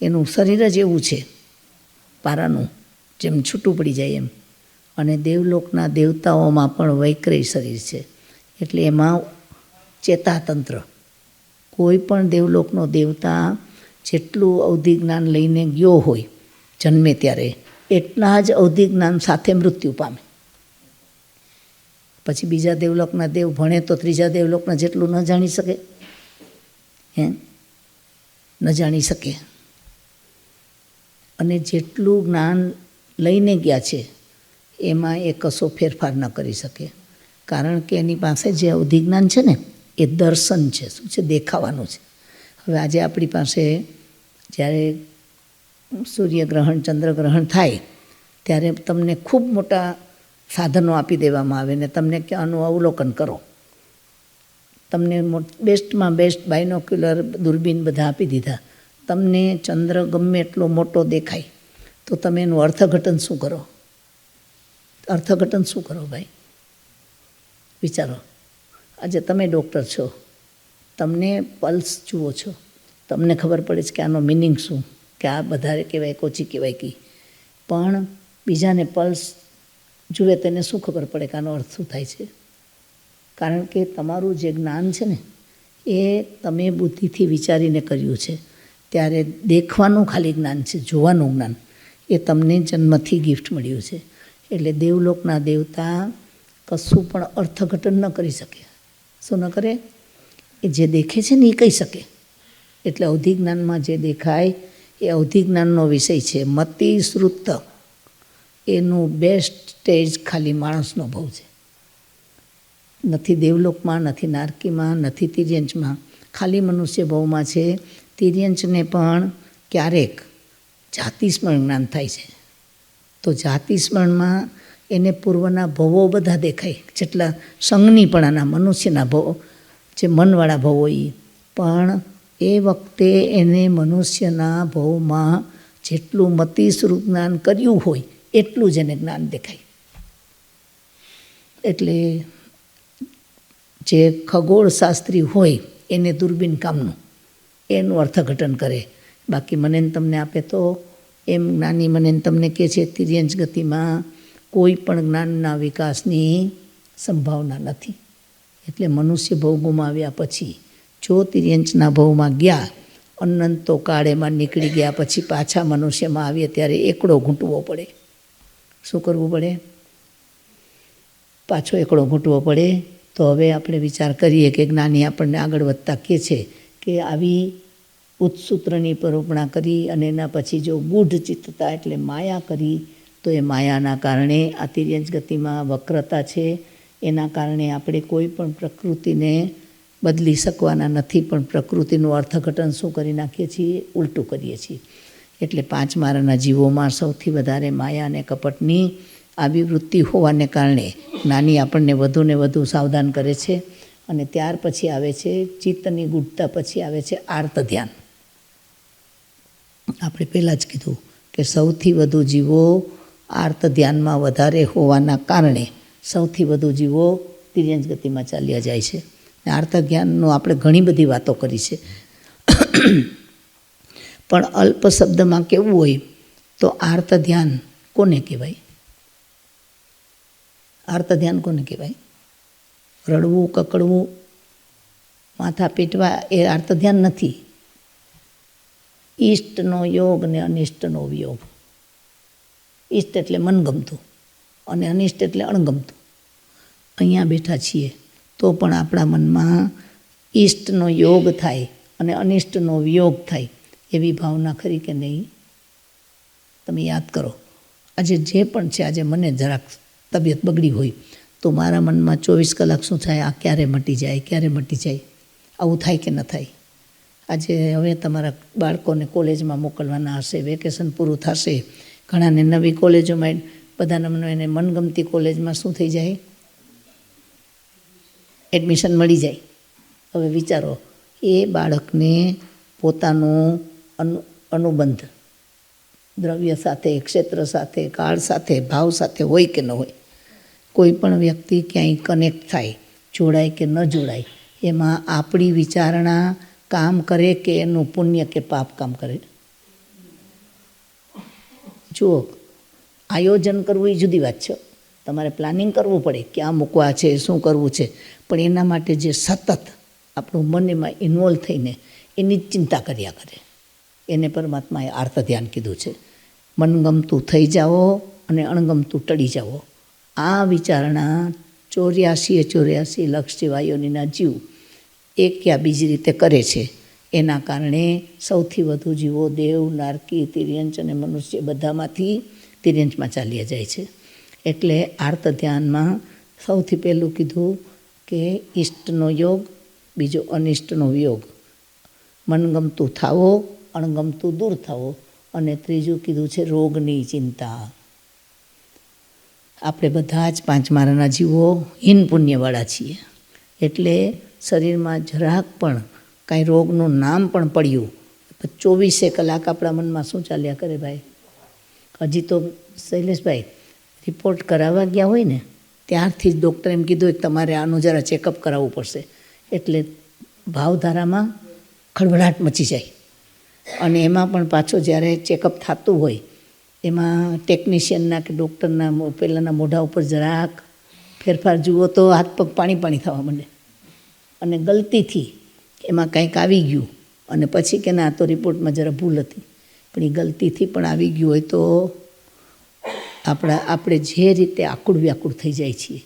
એનું શરીર જ એવું છે પારાનું, જેમ છૂટું પડી જાય એમ. અને દેવલોકના દેવતાઓમાં પણ વૈક્રય શરીર છે. એટલે એમાં ચેતાતંત્ર, કોઈ પણ દેવલોકનો દેવતા જેટલું અવધિ જ્ઞાન લઈને ગયો હોય જન્મે ત્યારે એટલા જ અવધિ જ્ઞાન સાથે મૃત્યુ પામે. પછી બીજા દેવલોકના દેવ ભણે તો ત્રીજા દેવલોકના જેટલું ન જાણી શકે, ન જાણી શકે. અને જેટલું જ્ઞાન લઈને ગયા છે એમાં એ કશો ફેરફાર ન કરી શકે, કારણ કે એની પાસે જે અવધિ જ્ઞાન છે ને એ દર્શન છે. શું છે? દેખાવાનું છે. હવે આજે આપણી પાસે જ્યારે સૂર્યગ્રહણ, ચંદ્રગ્રહણ થાય ત્યારે તમને ખૂબ મોટા સાધનો આપી દેવામાં આવે ને તમને કે આનું અવલોકન કરો. તમને બેસ્ટમાં બેસ્ટ બાયનોક્યુલર, દૂરબીન બધા આપી દીધા. તમને ચંદ્ર ગમે એટલો મોટો દેખાય તો તમે એનું અર્થઘટન શું કરો? અર્થઘટન શું કરો ભાઈ? વિચારો. આજે તમે ડૉક્ટર છો, તમને પલ્સ જુઓ છો, તમને ખબર પડે છે કે આનો મિનિંગ શું, કે આ વધારે કહેવાય, ઓછી કહેવાય કી. પણ બીજાને પલ્સ જુએ તેને શું ખબર પડે કે આનો અર્થ શું થાય છે? કારણ કે તમારું જે જ્ઞાન છે ને એ તમે બુદ્ધિથી વિચારીને કર્યું છે. ત્યારે દેખવાનું ખાલી જ્ઞાન છે, જોવાનું જ્ઞાન એ તમને જન્મથી ગિફ્ટ મળ્યું છે. એટલે દેવલોકના દેવતા કશું પણ અર્થઘટન ન કરી શકે. શું ન કરે? એ જે દેખે છે ને એ કહી શકે. એટલે અવધિ જ્ઞાનમાં જે દેખાય એ અવધિ જ્ઞાનનો વિષય છે. મતિ શ્રુત એનું બેસ્ટ સ્ટેજ ખાલી માણસનો ભવ છે. નથી દેવલોકમાં, નથી નારકીમાં, નથી તિર્યંચમાં, ખાલી મનુષ્ય ભવમાં છે. તિર્યંચને પણ ક્યારેક જાતિ સ્મરણ જ્ઞાન થાય છે. તો જાતિ સ્મરણમાં એને પૂર્વના ભવો બધા દેખાય, જેટલા સંજ્ઞીપણાના મનુષ્યના ભવો, જે મનવાળા ભવો એ પણ એ વખતે એને મનુષ્યના ભવમાં જેટલું મતિસ્વરૂપ જ્ઞાન કર્યું હોય એટલું જ એને જ્ઞાન દેખાય. એટલે જે ખગોળશાસ્ત્રી હોય એને દૂરબીન કામનું એનું અર્થઘટન કરે. બાકી મને તમને આપે તો એમ જ્ઞાની મને તમને કહે છે તિર્યંચ ગતિમાં કોઈ પણ જ્ઞાનના વિકાસની સંભાવના નથી. એટલે મનુષ્ય ભવ ગુમાવ્યા પછી જો તિર્યંચના ભવમાં ગયા, અનંતો કાળેમાં નીકળી ગયા પછી પાછા મનુષ્યમાં આવીએ ત્યારે એકડો ઘૂંટવો પડે. શું કરવું પડે? પાછો એકડો ઘૂંટવો પડે. તો હવે આપણે વિચાર કરીએ કે જ્ઞાની આપણને આગળ વધતા કહે છે કે આવી ઉત્સૂત્રની પરોપણા કરી અને એના પછી જો ગૂઢ ચિત્તતા એટલે માયા કરી, તો એ માયાના કારણે આ તિર્યંચ ગતિમાં વક્રતા છે. એના કારણે આપણે કોઈ પણ પ્રકૃતિને બદલી શકવાના નથી, પણ પ્રકૃતિનું અર્થઘટન શું કરી નાખીએ છીએ? ઉલટું કરીએ છીએ. એટલે પાંચ મારાના જીવોમાં સૌથી વધારે માયા અને કપટની આવી વૃત્તિ હોવાને કારણે જ્ઞાની આપણને વધુ ને વધુ સાવધાન કરે છે. અને ત્યાર પછી આવે છે ચિત્તની ગૂઢતા, પછી આવે છે આર્ત ધ્યાન. આપણે પહેલાં જ કીધું કે સૌથી વધુ જીવો આર્ત ધ્યાનમાં વધારે હોવાના કારણે સૌથી વધુ જીવો તિર્યંચ ગતિમાં ચાલ્યા જાય છે. આર્ત ધ્યાનનો આપણે ઘણી બધી વાતો કરી છે, પણ અલ્પ શબ્દમાં કેવું હોય તો આર્ત ધ્યાન કોને કહેવાય? આર્ત ધ્યાન કોને કહેવાય? રડવું, કકડવું, માથા પીટવા એ આર્ત ધ્યાન નથી. ઈષ્ટનો યોગ ને અનિષ્ટનો વિયોગ. ઈષ્ટ એટલે મનગમતું અને અનિષ્ટ એટલે અણગમતું. અહીંયા બેઠા છીએ તો પણ આપણા મનમાં ઈષ્ટનો યોગ થાય અને અનિષ્ટનો વિયોગ થાય એવી ભાવના ખરી કે નહીં? તમે યાદ કરો, આજે જે પણ છે, આજે મને જરાક તબિયત બગડી હોય તો મારા મનમાં 24 કલાક શું થાય? આ ક્યારે મટી જાય, ક્યારે મટી જાય? આવું થાય કે ન થાય? આજે હવે તમારા બાળકોને કોલેજમાં મોકલવાના હશે, વેકેશન પૂરું થશે, ઘણાને નવી કોલેજોમાં બધાને એને મનગમતી કોલેજમાં શું થઈ જાય? એડમિશન મળી જાય. હવે વિચારો, એ બાળકને પોતાનો અનુબંધ દ્રવ્ય સાથે, ક્ષેત્ર સાથે, કાળ સાથે, ભાવ સાથે હોય કે ન હોય? કોઈ પણ વ્યક્તિ ક્યાંય કનેક્ટ થાય, જોડાય કે ન જોડાય, એમાં આપણી વિચારણા કામ કરે કે એનું પુણ્ય કે પાપ કામ કરે? જુઓ, આયોજન કરવું એ જુદી વાત છે. તમારે પ્લાનિંગ કરવું પડે, ક્યાં મૂકવા છે, શું કરવું છે, પણ એના માટે જે સતત આપણું મન એમાં ઇન્વોલ્વ થઈને એની જ ચિંતા કર્યા કરે, એને પરમાત્માએ આર્ત ધ્યાન કીધું છે. મનગમતું થઈ જાઓ અને અણગમતું ટળી જાઓ. આ વિચારણા 84 લક્ષ જીવાયોનીના જીવ એક યા બીજી રીતે કરે છે. એના કારણે સૌથી વધુ જીવો દેવ, નારકી, તિર્યંચ અને મનુષ્ય બધામાંથી તિર્યંચમાં ચાલ્યા જાય છે. એટલે આર્ત ધ્યાનમાં સૌથી પહેલું કીધું કે ઈષ્ટનો યોગ, બીજો અનિષ્ટનો વિયોગ, મનગમતું થાવો, અણગમતું દૂર થાવો, અને ત્રીજું કીધું છે રોગની ચિંતા. આપણે બધા જ પાંચ મારાના જીવો હીન પુણ્યવાળા છીએ. એટલે શરીરમાં જરાક પણ કાંઈ રોગનું નામ પણ પડ્યું 24 કલાક આપણા મનમાં શું ચાલ્યા કરે ભાઈ? હજી તો શૈલેષભાઈ રિપોર્ટ કરાવવા ગયા હોય ને ત્યારથી જ ડૉક્ટરે એમ કીધું કે તમારે આનું જરા ચેકઅપ કરાવવું પડશે. એટલે ભાવધારામાં ખળભળાટ મચી જાય. અને એમાં પણ પાછો જ્યારે ચેકઅપ થતું હોય એમાં ટેકનિશિયનના કે ડૉક્ટરના પહેલાંના મોઢા ઉપર જરાક ફેરફાર જુઓ તો હાથ પગ પાણી થવા માંડે. અને ગલતીથી એમાં કંઈક આવી ગયું અને પછી કે ના તો રિપોર્ટમાં જરા ભૂલ હતી, પણ એ ગલતીથી પણ આવી ગયું હોય તો આપણે જે રીતે આકુળ વ્યાકુળ થઈ જાય છીએ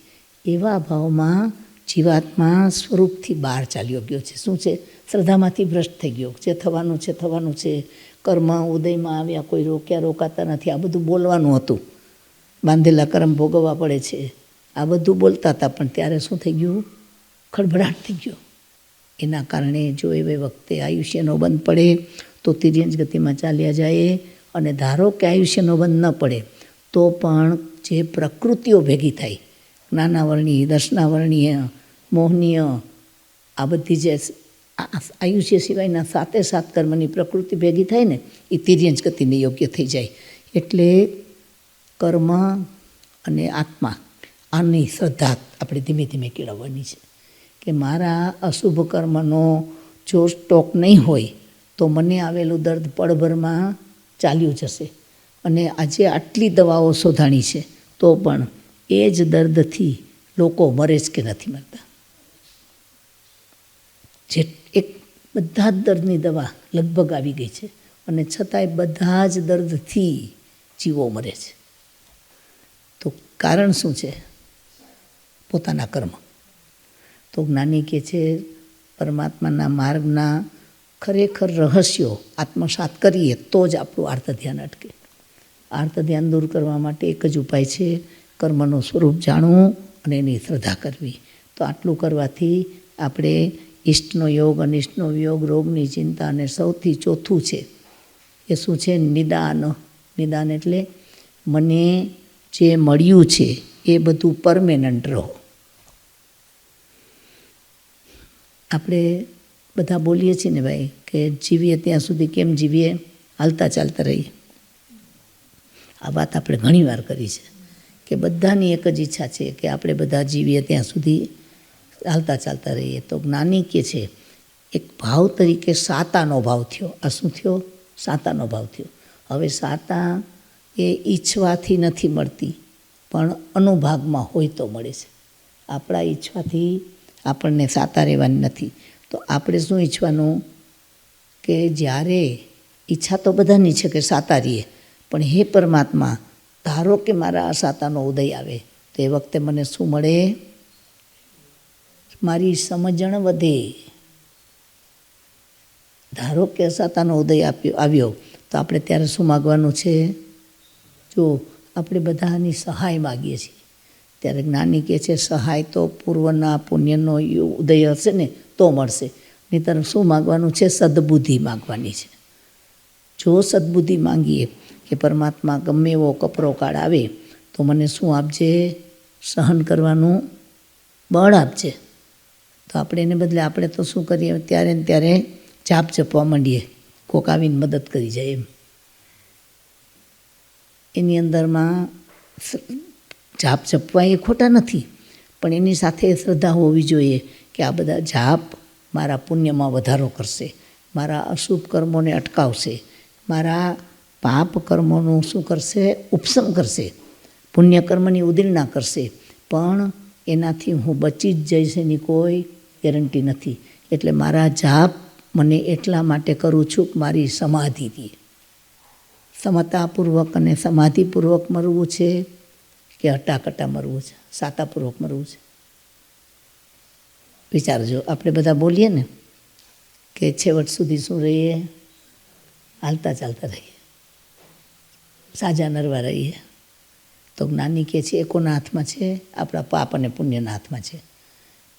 એવા ભાવમાં જીવાત્મા સ્વરૂપથી બહાર ચાલ્યો ગયો છે. શું છે? શ્રદ્ધામાંથી ભ્રષ્ટ થઈ ગયો. જે થવાનું છે થવાનું છે. કર્મ ઉદયમાં આવ્યા, કોઈ રોક્યા રોકાતા નથી, આ બધું બોલવાનું હતું. બાંધેલા કર્મ ભોગવવા પડે છે, આ બધું બોલતા હતા. પણ ત્યારે શું થઈ ગયું? ખળભળાટ થઈ ગયો. એના કારણે જો એવે વખતે આયુષ્યનો બંધ પડે તો તિર્યંજ ગતિમાં ચાલ્યા જાય. અને ધારો કે આયુષ્યનો બંધ ન પડે તો પણ જે પ્રકૃતિઓ ભેગી થાય, જ્ઞાનાવરણીય, દર્શનાવરણીય, મોહનીય, આ બધી જે આયુષ્ય સિવાયના 7 કર્મની પ્રકૃતિ ભેગી થાય ને, એ તિર્યંજ ગતિને યોગ્ય થઈ જાય. એટલે કર્મ અને આત્મા, આની શ્રદ્ધા આપણે ધીમે ધીમે કેળવવાની છે. કે મારા અશુભ કર્મનો જો સ્ટોક નહીં હોય તો મને આવેલું દર્દ પળભરમાં ચાલ્યું જશે. અને આજે આટલી દવાઓ શોધાણી છે તો પણ એ જ દર્દથી લોકો મરે જ કે નથી મરતા. જે એક બધા જ દર્દની દવા લગભગ આવી ગઈ છે, અને છતાંય બધા જ દર્દથી જીવો મરે છે. તો કારણ શું છે? પોતાના કર્મ. તો જ્ઞાની કહે છે પરમાત્માના માર્ગના ખરેખર રહસ્યો આત્મસાત કરીએ તો જ આપણું આર્ત ધ્યાન અટકે. આર્ત ધ્યાન દૂર કરવા માટે એક જ ઉપાય છે, કર્મનું સ્વરૂપ જાણવું અને એની શ્રદ્ધા કરવી. તો આટલું કરવાથી આપણે ઇષ્ટનો યોગ, અનિષ્ટનો વિયોગ, રોગની ચિંતા, અને સૌથી ચોથું છે એ શું છે? નિદાન. નિદાન એટલે મને જે મળ્યું છે એ બધું પરમેનન્ટ રહો. આપણે બધા બોલીએ છીએ ને ભાઈ કે જીવીએ ત્યાં સુધી કેમ જીવીએ? હાલતા ચાલતા રહીએ. આ વાત આપણે ઘણી વાર કરી છે કે બધાની એક જ ઈચ્છા છે કે આપણે બધા જીવીએ ત્યાં સુધી હાલતા ચાલતા રહીએ. તો જ્ઞાની કે છે એક ભાવ તરીકે સાતાનો ભાવ થયો. આ શું થયો? સાતાનો ભાવ થયો. હવે સાતા એ ઈચ્છવાથી નથી મળતી, પણ અનુભાગમાં હોય તો મળે છે. આપણા ઈચ્છવાથી આપણને સાતા રહેવાની નથી. તો આપણે શું ઈચ્છવાનું? કે જ્યારે ઈચ્છા તો બધાની છે કે સાતા રહીએ, પણ હે પરમાત્મા, ધારો કે મારા આ સાતાનો ઉદય આવે તો એ વખતે મને શું મળે? મારી સમજણ વધે. ધારો કે સાતાનો ઉદય આવ્યો તો આપણે ત્યારે શું માગવાનું છે? જો આપણે બધાની સહાય માગીએ છીએ ત્યારે જ્ઞાની કહે છે સહાય તો પૂર્વના પુણ્યનો ઉદય હશે ને તો મળશે. નહીંતર શું માગવાનું છે? સદબુદ્ધિ માગવાની છે. જો સદબુદ્ધિ માંગીએ કે પરમાત્મા ગમે એવો કપરો કાળ આવે તો મને શું આપજે? સહન કરવાનું બળ આપજે. તો આપણે એને બદલે આપણે તો શું કરીએ? ત્યારે ને ત્યારે જાપ જપવા માંડીએ, કોક આવીને મદદ કરી જાય એમ. એની અંદરમાં જાપ જપવા એ ખોટા નથી, પણ એની સાથે શ્રદ્ધા હોવી જોઈએ કે આ બધા જાપ મારા પુણ્યમાં વધારો કરશે, મારા અશુભ કર્મોને અટકાવશે, મારા પાપ કર્મોનું શું કરશે? ઉપશમ કરશે, પુણ્ય કર્મની ઉદીર્ણા કરશે. પણ એનાથી હું બચી જ જઈશ એની કોઈ ગેરંટી નથી. એટલે મારા જાપ મને એટલા માટે કરું છું કે મારી સમાધિથી, સમતાપૂર્વક અને સમાધિપૂર્વક મરવું છે કે હટાકટા મરવું છે, સાતાપૂર્વક મરવું છે? વિચારજો. આપણે બધા બોલીએ ને કે છેવટ સુધી શું રહીએ? હાલતા ચાલતા રહીએ, સાજા નરવા રહીએ. તો જ્ઞાની કહે છે એ કોના હાથમાં છે? આપણા પાપ અને પુણ્યના હાથમાં છે.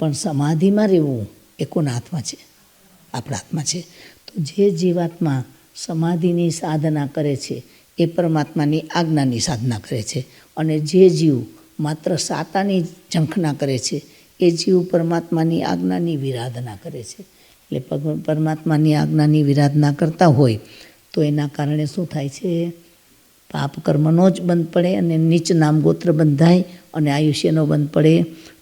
પણ સમાધિમાં રહેવું એ કોના હાથમાં છે? આપણા હાથમાં છે. તો જે જીવાત્મા સમાધિની સાધના કરે છે એ પરમાત્માની આજ્ઞાની સાધના કરે છે, અને જે જીવ માત્ર સાતાની ઝંખના કરે છે એ જીવ પરમાત્માની આજ્ઞાની વિરાધના કરે છે. એટલે પરમાત્માની આજ્ઞાની વિરાધના કરતા હોય તો એના કારણે શું થાય છે? પાપ કર્મનો જ બંધ પડે અને નીચ નામ ગોત્ર બંધાય, અને આયુષ્યનો બંધ પડે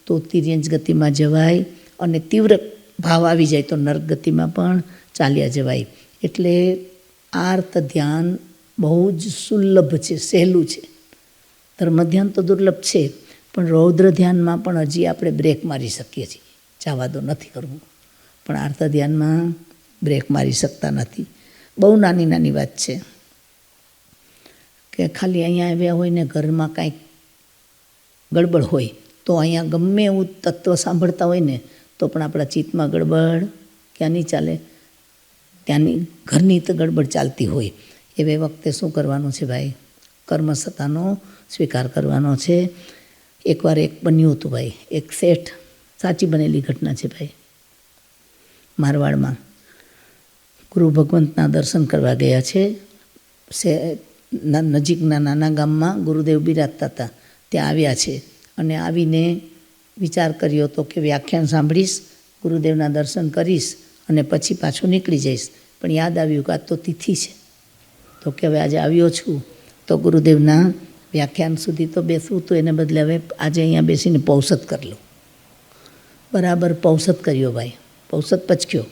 તો તિર્યંજ ગતિમાં જવાય, અને તીવ્ર ભાવ આવી જાય તો નર્ક ગતિમાં પણ ચાલ્યા જવાય. એટલે આર્ત ધ્યાન બહુ જ સુલભ છે, સહેલું છે. ધર્મ ધ્યાન તો દુર્લભ છે, પણ રૌદ્ર ધ્યાનમાં પણ હજી આપણે બ્રેક મારી શકીએ છીએ. જવા દો, નથી કરવું. પણ આર્ત ધ્યાનમાં બ્રેક મારી શકતા નથી. બહુ નાની નાની વાત છે કે ખાલી અહીંયા આવ્યા હોય ને ઘરમાં કાંઈક ગડબડ હોય તો અહીંયા ગમે એવું તત્વ સાંભળતા હોય ને તો પણ આપણા ચિત્તમાં ગડબડ ક્યાં નહીં ચાલે, ત્યાંની ઘરની તો ગડબડ ચાલતી હોય. એવે વખતે શું કરવાનું છે ભાઈ? કર્મસત્તાનો સ્વીકાર કરવાનો છે. એકવાર એક બન્યું હતું ભાઈ, એક શેઠ, સાચી બનેલી ઘટના છે ભાઈ, મારવાડમાં ગુરુ ભગવંતના દર્શન કરવા ગયા છે. નજીકના નાના ગામમાં ગુરુદેવ બિરાજતા હતા, ત્યાં આવ્યા છે. અને આવીને વિચાર કર્યો હતો કે વ્યાખ્યાન સાંભળીશ, ગુરુદેવના દર્શન કરીશ અને પછી પાછું નીકળી જઈશ. પણ યાદ આવ્યું કે આજ તો તિથિ છે, તો કે હવે આજે આવ્યો છું તો ગુરુદેવના વ્યાખ્યાન સુધી તો બેસવું તો એને બદલે હવે આજે અહીંયા બેસીને પૌષત કરી લો. બરાબર પૌષત કર્યો ભાઈ, પૌષત પચક્યો.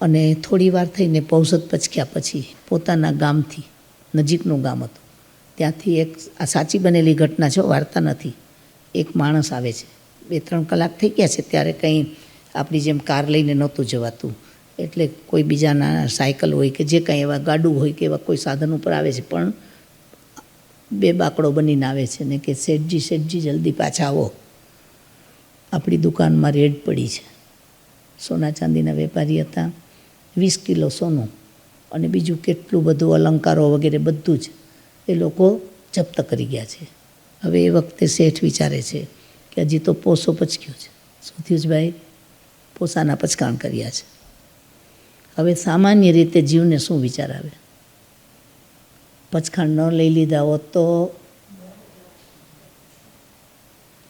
અને થોડી વાર થઈને પૌષત પચક્યા પછી પોતાના ગામથી, નજીકનું ગામ હતું, ત્યાંથી એક, આ સાચી બનેલી ઘટના છે, વાર્તા નથી, એક માણસ આવે છે. 2-3 કલાક થઈ ગયા છે ત્યારે કંઈ આપણી જેમ કાર લઈને નહોતું જવાતું, એટલે કોઈ બીજાના સાયકલ હોય કે જે કાંઈ એવા ગાડું હોય કે એવા કોઈ સાધન ઉપર આવે છે. પણ 2 બાકડો બનીને આવે છે ને કે શેઠજી જલ્દી પાછા આવો, આપણી દુકાનમાં રેડ પડી છે. સોના ચાંદીના વેપારી હતા, 20 કિલો સોનું અને બીજું કેટલું બધું અલંકારો વગેરે બધું જ એ લોકો જપ્ત કરી ગયા છે. હવે એ વખતે શેઠ વિચારે છે કે હજી તો પોસો પચક્યો છે. શું થયું છે ભાઈ? પોસાના પચકાણ કર્યા છે. હવે સામાન્ય રીતે જીવને શું વિચાર આવે? પચખાણ ન લઈ લીધા હોત તો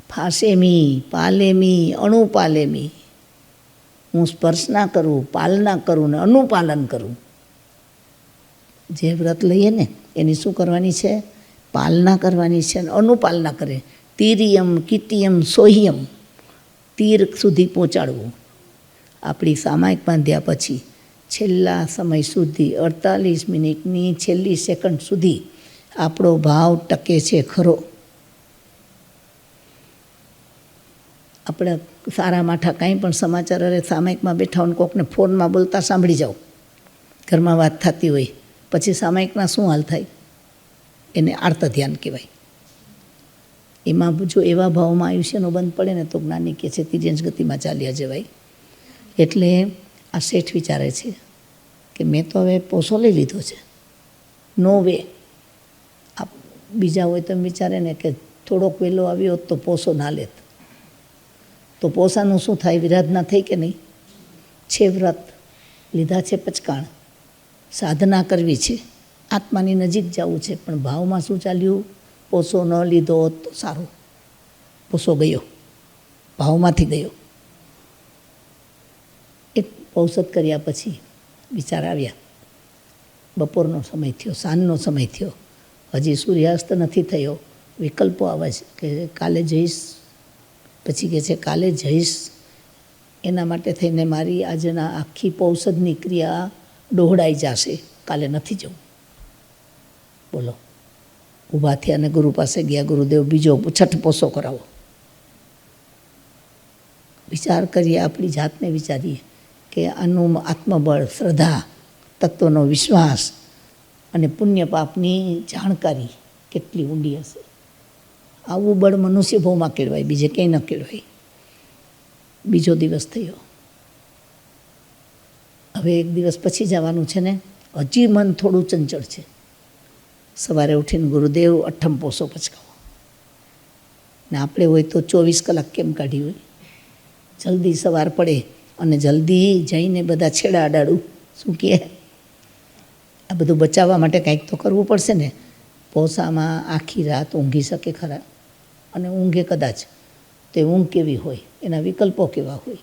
ફાસેમી, પાલેમી, અણુપાલેમી, હું સ્પર્શ ના કરું, પાલના કરું ને અનુપાલન કરું. જે વ્રત લઈએ ને એની શું કરવાની છે? પાલના કરવાની છે અને અનુપાલના કરે. તીરિયમ કીટિયમ સોહિયમ, તીર સુધી પહોંચાડવું. આપણી સામાયિક બાંધ્યા પછી છેલ્લા સમય સુધી 48 મિનિટની છેલ્લી સેકન્ડ સુધી આપણો ભાવ ટકે છે ખરો? આપણે સારા માઠા કાંઈ પણ સમાચાર, અરે સામાયિકમાં બેઠા હોય કોકને ફોનમાં બોલતા સાંભળી જાઓ, ઘરમાં વાત થતી હોય, પછી સામાયિકના શું હાલ થાય? એને આર્ત ધ્યાન કહેવાય. એમાં જો એવા ભાવમાં આયુષ્યનો બંધ પડે ને તો જ્ઞાની કહે છે તિર્યંશ ગતિમાં ચાલ્યા જવાય. એટલે આ શેઠ વિચારે છે કે મેં તો હવે પોસો લઈ લીધો છે, નો વે. આ બીજા હોય તો વિચારે ને કે થોડોક વહેલો આવ્યો તો પોસો ના લેત, તો પોસાનું શું થાય? વિરાધના થઈ કે નહીં? છે વ્રત, લીધા છે પચકાણ, સાધના કરવી છે, આત્માની નજીક જવું છે, પણ ભાવમાં શું ચાલ્યું? પોસો ન લીધો તો સારું. પોસો ગયો, ભાવમાંથી ગયો. એક પૌષત કર્યા પછી વિચાર આવ્યા, બપોરનો સમય થયો, સાંજનો સમય થયો, હજી સૂર્યાસ્ત નથી થયો. વિકલ્પો આવે છે કે કાલે જઈશ, પછી કહે છે કાલે જઈશ, એના માટે થઈને મારી આજના આખી પૌષદની ક્રિયા ડહોળાઈ જશે, કાલે નથી જવું. બોલો, ઊભા થયા અને ગુરુ પાસે ગયા. ગુરુદેવ બીજો 6 પોસો કરાવો. વિચાર કરીએ, આપણી જાતને વિચારીએ કે આનું આત્મબળ, શ્રદ્ધા, તત્વનો વિશ્વાસ અને પુણ્ય પાપની જાણકારી કેટલી ઊંડી હશે. આવું બળ મનુષ્ય ભવમાં કેળવાય, બીજે કંઈ ન કેળવાય. બીજો દિવસ થયો. હવે 1 દિવસ પછી જવાનું છે ને, હજી મન થોડું ચંચળ છે. સવારે ઉઠીને ગુરુદેવ 8મ પોસો પચકાવો. ને આપણે હોય તો 24 કલાક કેમ કાઢી હોય? જલ્દી સવાર પડે અને જલ્દી જઈને બધા છેડા અડાડું. શું કહે? આ બધું બચાવવા માટે કંઈક તો કરવું પડશે ને. પોસામાં આખી રાત ઊંઘી શકે ખરા? અને ઊંઘે કદાચ તો ઊંઘ કેવી હોય, એના વિકલ્પો કેવા હોય?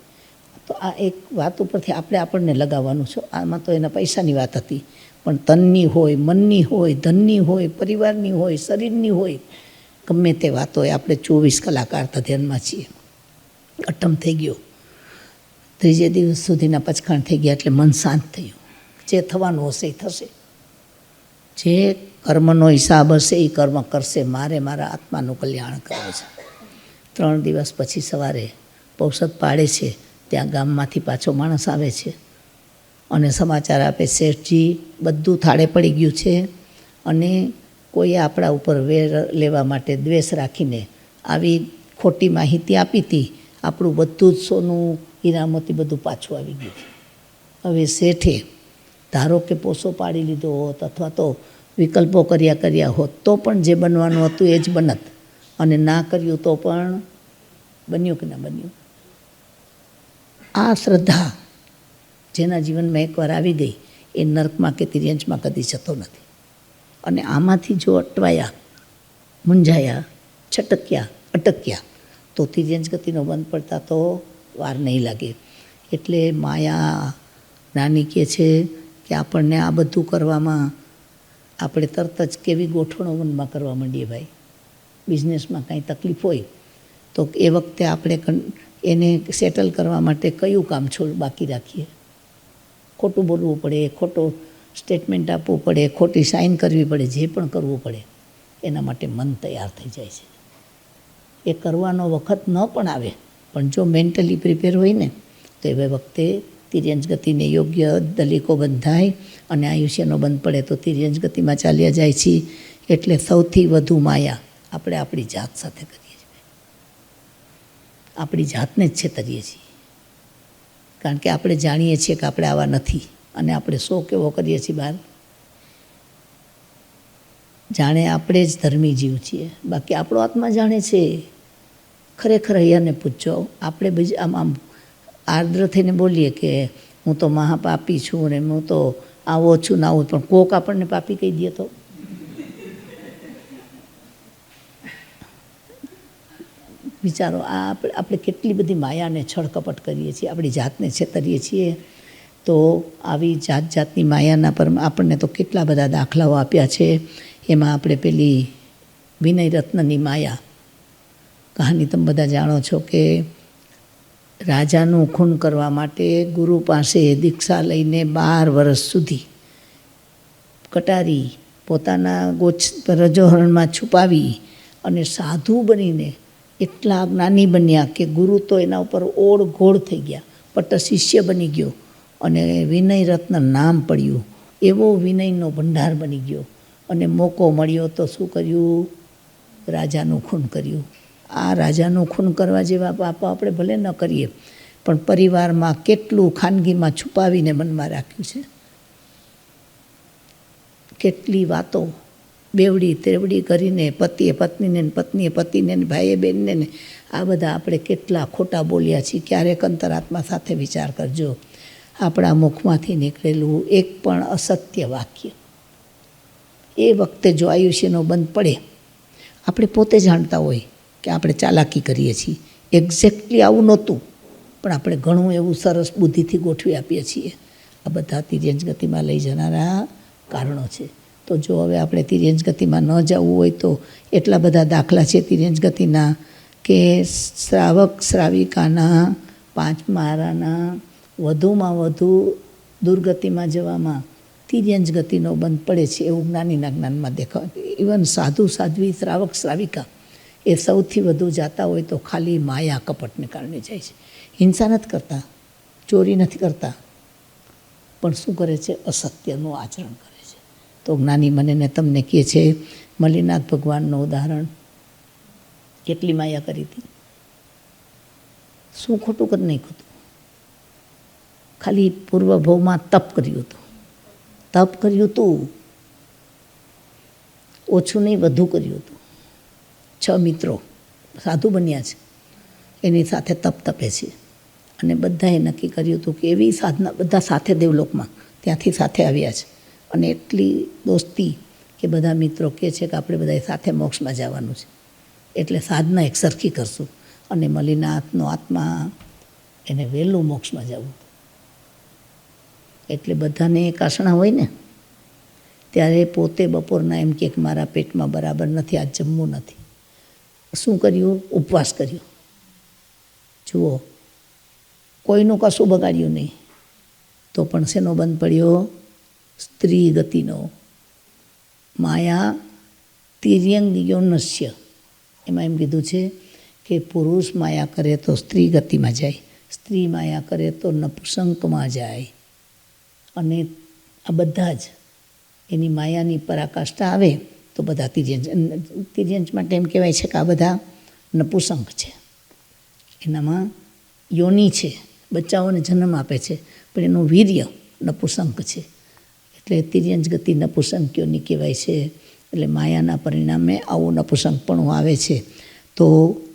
તો આ એક વાત ઉપરથી આપણને લગાવવાનું છે. આમાં તો એના પૈસાની વાત હતી, પણ તનની હોય, મનની હોય, ધનની હોય, પરિવારની હોય, શરીરની હોય, ગમે તે વાત હોય, આપણે 24 કલાક આર્ત ધ્યાનમાં છીએ. 8મ થઈ ગયો. 3જે દિવસ સુધીના પચખાણ થઈ ગયા એટલે મન શાંત થયું. જે થવાનું હશે એ થશે, જે કર્મનો હિસાબ હશે એ કર્મ કરશે, મારે મારા આત્માનું કલ્યાણ કરવું છે. 3 દિવસ પછી સવારે પૌષધ પાડે છે, ત્યાં ગામમાંથી પાછો માણસ આવે છે અને સમાચાર આપે, શેઠજી બધું થાળે પડી ગયું છે અને કોઈ આપણા ઉપર વેર લેવા માટે દ્વેષ રાખીને આવી ખોટી માહિતી આપી હતી, આપણું બધું જ સોનું હીરામોતી બધું પાછું આવી ગયું છે. હવે શેઠે ધારો કે પોસો પાડી લીધો હોત અથવા તો વિકલ્પો કર્યા હોત તો પણ જે બનવાનું હતું એ જ બનત, અને ના કર્યું તો પણ બન્યું કે ના બન્યું. આ શ્રદ્ધા જેના જીવનમાં એકવાર આવી ગઈ એ નર્કમાં કે તિર્યંશમાં કદી જતો નથી. અને આમાંથી જો અટવાયા, મૂંઝાયા, છટક્યા, અટક્યા તો તિર્યંશ ગતિનો બંધ પડતા તો વાર નહીં લાગે. એટલે માયા નાની કહે છે કે આપણને આ બધું કરવામાં આપણે તરત જ કેવી ગોઠવણો મનમાં કરવા માંડીએ. ભાઈ બિઝનેસમાં કાંઈ તકલીફ હોય તો એ વખતે આપણે એને સેટલ કરવા માટે કયું કામ બાકી રાખીએ. ખોટું બોલવું પડે, ખોટો સ્ટેટમેન્ટ આપવું પડે, ખોટી સાઇન કરવી પડે, જે પણ કરવું પડે એના માટે મન તૈયાર થઈ જાય છે. એ કરવાનો વખત ન પણ આવે, પણ જો મેન્ટલી પ્રિપેર હોય ને તો એ વખતે તિર્યંશ ગતિને યોગ્ય દલીકો બંધાય અને આયુષ્યનો બંધ પડે તો તિર્યંશ ગતિમાં ચાલ્યા જાય છે. એટલે સૌથી વધુ માયા આપણે આપણી જાત સાથે કરીએ છીએ. આપણી જાતને જ છેતરીએ છીએ, કારણ કે આપણે જાણીએ છીએ કે આપણે આવા નથી, અને આપણે શો કેવો કરીએ છીએ બહાર, જાણે આપણે જ ધર્મી જીવ છીએ. બાકી આપણો આત્મા જાણે છે. ખરેખર અહીંયાને પૂછજો, આપણે બીજા આમ આર્દ્ર થઈને બોલીએ કે હું તો મહાપાપી છું ને હું તો આવો છું ને આવું, પણ કોક આપણને પાપી કહી દે તો વિચારો. આ આપણે કેટલી બધી માયાને છળકપટ કરીએ છીએ, આપણી જાતને છેતરીએ છીએ. તો આવી જાતની માયાના પર આપણને તો કેટલા બધા દાખલાઓ આપ્યા છે. એમાં આપણે પેલી વિનય રત્નની માયા કહાની તમે બધા જાણો છો કે રાજાનું ખૂન કરવા માટે ગુરુ પાસે દીક્ષા લઈને 12 વર્ષ સુધી કટારી પોતાના રજોહરણમાં છુપાવી અને સાધુ બનીને એટલા જ્ઞાની બન્યા કે ગુરુ તો એના ઉપર ઓળઘોળ થઈ ગયા, પટ્ટ શિષ્ય બની ગયો અને વિનય રત્ન નામ પડ્યું. એવો વિનયનો ભંડાર બની ગયો અને મોકો મળ્યો તો શું કર્યું? રાજાનું ખૂન કર્યું. આ રાજાનું ખૂન કરવા જેવા પાપો આપણે ભલે ન કરીએ, પણ પરિવારમાં કેટલું ખાનગીમાં છુપાવીને મનમાં રાખ્યું છે. કેટલી વાતો બેવડી તેવડી કરીને પતિએ પત્નીને, પત્નીએ પતિને, ભાઈએ બહેનને ને આ બધા આપણે કેટલા ખોટા બોલ્યા છીએ. ક્યારેક અંતરાત્મા સાથે વિચાર કરજો, આપણા મુખમાંથી નીકળેલું એક પણ અસત્ય વાક્ય એ વખતે જો આયુષ્યનો બંધ પડે, આપણે પોતે જાણતા હોય કે આપણે ચાલાકી કરીએ છીએ, એક્ઝેક્ટલી આવું નહોતું પણ આપણે ઘણું એવું સરસ બુદ્ધિથી ગોઠવી આપીએ છીએ. આ બધા તિર્યંશ ગતિમાં લઈ જનારા કારણો છે. તો જો હવે આપણે તિર્યંશ ગતિમાં ન જવું હોય તો એટલા બધા દાખલા છે તિર્યંશ ગતિના કે શ્રાવક શ્રાવિકાના 5 મારાના વધુમાં વધુ દુર્ગતિમાં જવામાં તિર્યંશ ગતિનો બંધ પડે છે એવું જ્ઞાનીના જ્ઞાનમાં દેખાય. ઇવન સાધુ સાધ્વી શ્રાવક શ્રાવિકા એ સૌથી વધુ જાતા હોય તો ખાલી માયા કપટને કારણે જાય છે. હિંસા નથી કરતા, ચોરી નથી કરતા, પણ શું કરે છે? અસત્યનું આચરણ કરે છે. તો જ્ઞાની મને ને તમને કહે છે, મલ્લીનાથ ભગવાનનું ઉદાહરણ, કેટલી માયા કરી હતી, શું ખોટું કરી નાખ્યું હતું? ખાલી પૂર્વભવમાં તપ કર્યું હતું. તપ કર્યું હતું, ઓછું નહીં વધુ કર્યું હતું. 6 મિત્રો સાધુ બન્યા છે, એની સાથે તપ તપે છે અને બધાએ નક્કી કર્યું હતું કે એવી સાધના, બધા સાથે દેવલોકમાં ત્યાંથી સાથે આવ્યા છે અને એટલી દોસ્તી કે બધા મિત્રો કહે છે કે આપણે બધા સાથે મોક્ષમાં જવાનું છે, એટલે સાધના એક સરખી કરશું. અને મલ્લીનાથનો આત્મા એને વહેલું મોક્ષમાં જવું, એટલે બધાને એક આસણા હોય ને ત્યારે પોતે બપોરના એમ કે મારા પેટમાં બરાબર નથી, આ જમવું નથી. શું કર્યું? ઉપવાસ કર્યો. જુઓ, કોઈનું કશું બગાડ્યું નહીં, તો પણ શેનો બંધ પડ્યો? સ્ત્રી ગતિનો. માયા તિર્યંગ યોનસ્ય, એમાં એમ કીધું છે કે પુરુષ માયા કરે તો સ્ત્રી ગતિમાં જાય, સ્ત્રી માયા કરે તો નપુંસકમાં જાય. અને આ બધા જ એની માયાની પરાકાષ્ઠા આવે તો બધા તિર્યંશ માટે એમ કહેવાય છે કે આ બધા નપુસંક છે, એનામાં યોની છે, બચ્ચાઓને જન્મ આપે છે, પણ એનું વીર્ય નપુસંક છે, એટલે તિર્યંજ ગતિ નપુસંક યોની કહેવાય છે. એટલે માયાના પરિણામે આવું નપુસંકપણું આવે છે. તો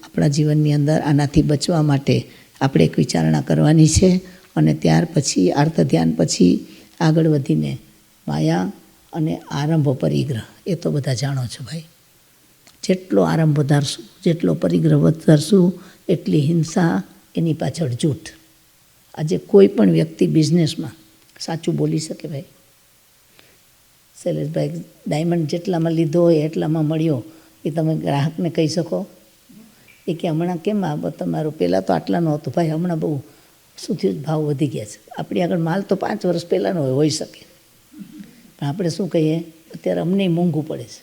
આપણા જીવનની અંદર આનાથી બચવા માટે આપણે એક વિચારણા કરવાની છે, અને ત્યાર પછી આર્ત ધ્યાન પછી આગળ વધીને માયા અને આરંભ પરિગ્રહ, એ તો બધા જાણો છો ભાઈ. જેટલો આરંભ વધારશું, જેટલો પરિગ્રહ વધારશું, એટલી હિંસા, એની પાછળ જૂઠ. આજે કોઈ પણ વ્યક્તિ બિઝનેસમાં સાચું બોલી શકે ભાઈ. શૈલેષભાઈ, ડાયમંડ જેટલામાં લીધો હોય એટલામાં મળ્યો, એ તમે ગ્રાહકને કહી શકો? એ કે હમણાં કેમ તમારું પહેલાં તો આટલાનું હતું ભાઈ, હમણાં બહુ શું થયું, ભાવ વધી ગયા છે. આપણી આગળ માલ તો 5 વર્ષ પહેલાંનો હોઈ શકે, પણ આપણે શું કહીએ, અત્યારે અમને મોંઘું પડે છે.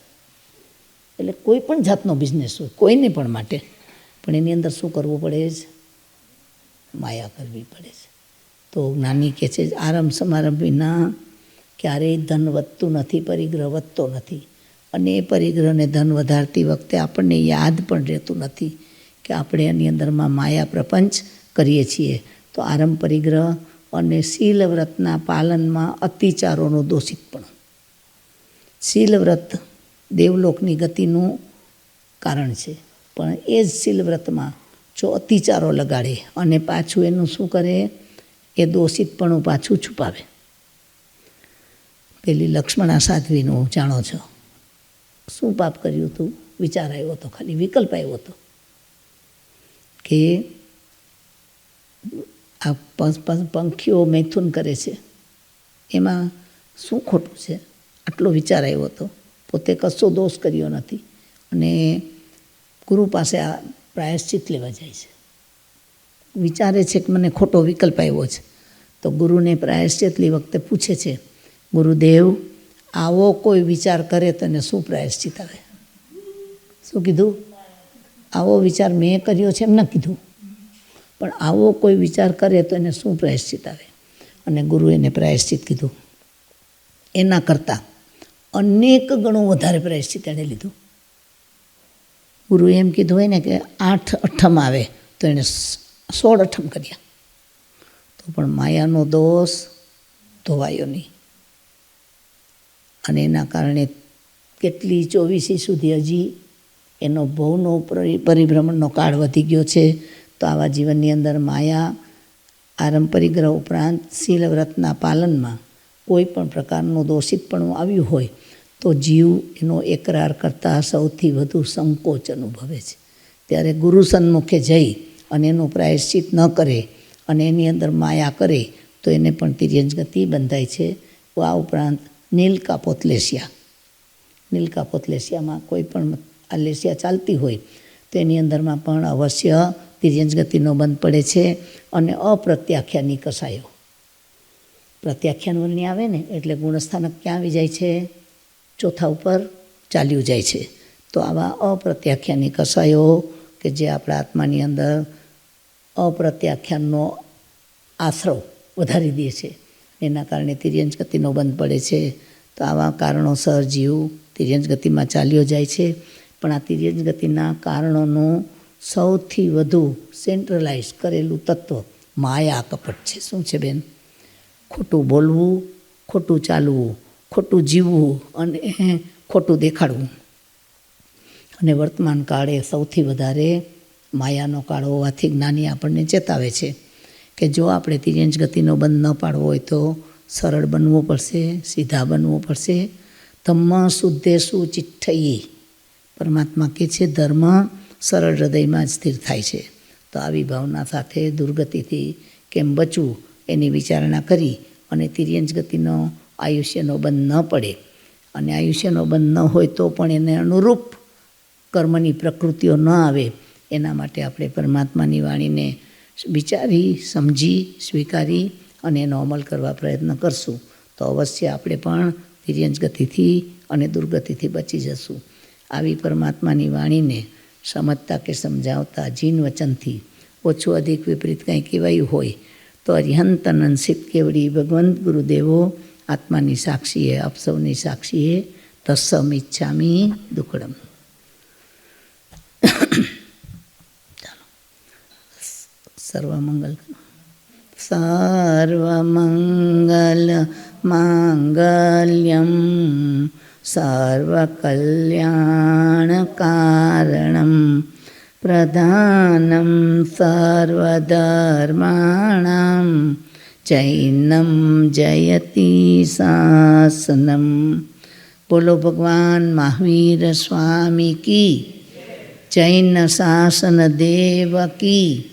એટલે કોઈ પણ જાતનો બિઝનેસ હોય, કોઈને પણ માટે, પણ એની અંદર શું કરવું પડે છે? માયા કરવી પડે છે. તો જ્ઞાની કહે છે, આરંભ સમારંભ વિના ક્યારેય ધન વધતું નથી, પરિગ્રહ વધતો નથી. અને એ પરિગ્રહને ધન વધારતી વખતે આપણને યાદ પણ રહેતું નથી કે આપણે એની અંદરમાં માયા પ્રપંચ કરીએ છીએ. તો આરંભ પરિગ્રહ અને શીલ વ્રતના પાલનમાં અતિચારોનું દોષિતપણું. શીલ વ્રત દેવલોકની ગતિનું કારણ છે, પણ એ જ શીલ વ્રતમાં જો અતિચારો લગાડે અને પાછું એનું શું કરે, એ દોષિતપણું પાછું છુપાવે. પેલી લક્ષ્મણા સાધ્વીનું જાણો છો, શું પાપ કર્યું હતું? વિચાર આવ્યો હતો, ખાલી વિકલ્પ આવ્યો હતો કે આ પંખીઓ મૈથુન કરે છે, એમાં શું ખોટું છે? આટલો વિચાર આવ્યો હતો. પોતે કશો દોષ કર્યો નથી, અને ગુરુ પાસે આ પ્રાયશ્ચિત લેવા જાય છે. વિચારે છે કે મને ખોટો વિકલ્પ આવ્યો છે. તો ગુરુને પ્રાયશ્ચિતની વખતે પૂછે છે, ગુરુદેવ, આવો કોઈ વિચાર કરે તો એને શું પ્રાયશ્ચિત આવે? શું કીધું? આવો વિચાર મેં કર્યો છે એમ ન કીધું, પણ આવો કોઈ વિચાર કરે તો એને શું પ્રાયશ્ચિત આવે? અને ગુરુએ એને પ્રાયશ્ચિત કીધું. એના કરતાં અનેક ગણું વધારે પ્રાયશ્ચિત એણે લીધું. ગુરુએ એમ કીધું હોય ને કે 8 અઠમ આવે, તો એણે 16 અઠમ કર્યા. તો પણ માયાનો દોષ ધોવાયો નહીં, અને એના કારણે કેટલી 24 સુધી હજી એનો ભવનો પરિભ્રમણનો કાળ વધી ગયો છે. તો આવા જીવનની અંદર માયા આરંભ પરિગ્રહ ઉપરાંત શીલ વ્રતના પાલનમાં કોઈ પણ પ્રકારનું દોષિતપણું આવ્યું હોય તો જીવ એનો એકરાર કરતાં સૌથી વધુ સંકોચ અનુભવે છે. ત્યારે ગુરુ સન્મુખે જઈ અને એનું પ્રાયશ્ચિત ન કરે અને એની અંદર માયા કરે તો એને પણ તિર્યંજ ગતિ બંધાય છે. આ ઉપરાંત નીલકાપોતલેશિયામાં કોઈ પણ આ લેશિયા ચાલતી હોય તો એની અંદરમાં પણ અવશ્ય તિર્યંજ ગતિનો બંધ પડે છે. અને અપ્રત્યાખ્યાની કસાયો, પ્રત્યાખ્યાન વર્ણિ આવે ને એટલે ગુણસ્થાનક ક્યાં આવી જાય છે? ચોથા ઉપર ચાલ્યું જાય છે. તો આવા અપ્રત્યાખ્યાની કસાયો કે જે આપણા આત્માની અંદર અપ્રત્યાખ્યાનનો આશ્રવ વધારી દે છે, એના કારણે તિર્યંજ ગતિનો બંધ પડે છે. તો આવા કારણોસર જીવ તિર્યંજ ગતિમાં ચાલ્યો જાય છે. પણ આ તિર્યંજ ગતિના કારણોનું સૌથી વધુ સેન્ટ્રલાઇઝ કરેલું તત્વ માયા કપટ છે. શું છે બેન? ખોટું બોલવું, ખોટું ચાલવું, ખોટું જીવવું અને ખોટું દેખાડવું. અને વર્તમાન કાળે સૌથી વધારે માયાનો કાળ હોવાથી જ્ઞાની આપણને ચેતાવે છે કે જો આપણે તિર્યંજ ગતિનો બંધ ન પાડવો હોય તો સરળ બનવું પડશે, સીધા બનવું પડશે. ધમ્મ શુદ્ધેષુ ચિઠ્ઠયી, પરમાત્મા કહે છે ધર્મ સરળ હૃદયમાં જ સ્થિર થાય છે. તો આવી ભાવના સાથે દુર્ગતિથી કેમ બચવું એની વિચારણા કરી અને તિર્યંજ ગતિનો આયુષ્યનો બંધ ન પડે, અને આયુષ્યનો બંધ ન હોય તો પણ એને અનુરૂપ કર્મની પ્રકૃતિઓ ન આવે, એના માટે આપણે પરમાત્માની વાણીને વિચારી, સમજી, સ્વીકારી અને એનો અમલ કરવા પ્રયત્ન કરશું તો અવશ્ય આપણે પણ તિર્યંજ ગતિથી અને દુર્ગતિથી બચી જશું. આવી પરમાત્માની વાણીને સમજતા કે સમજાવતા જીન વચનથી ઓછું અધિક વિપરીત કંઈ કહેવાયું હોય તો અરિહંત અનંસિત કેવડી ભગવંત ગુરુદેવો આત્માની સાક્ષીએ, આપ સૌની સાક્ષીએ તસ્સમ ઈચ્છામી દુક્કડમ. સર્વમંગલ સર્વમંગલ માંગલ્યમ સર્વકલ્યાણકારણમ પ્રધાનમ સર્વધર્માણામ જૈનમ જયતિ શાસનમ. બોલો ભગવાન મહાવીર સ્વામી કી, જૈન શાસન દેવ કી,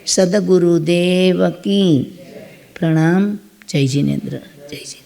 સદગુરુદેવ કી પ્રણામ. જય જિનેન્દ્ર. જય જિનેન્દ્ર.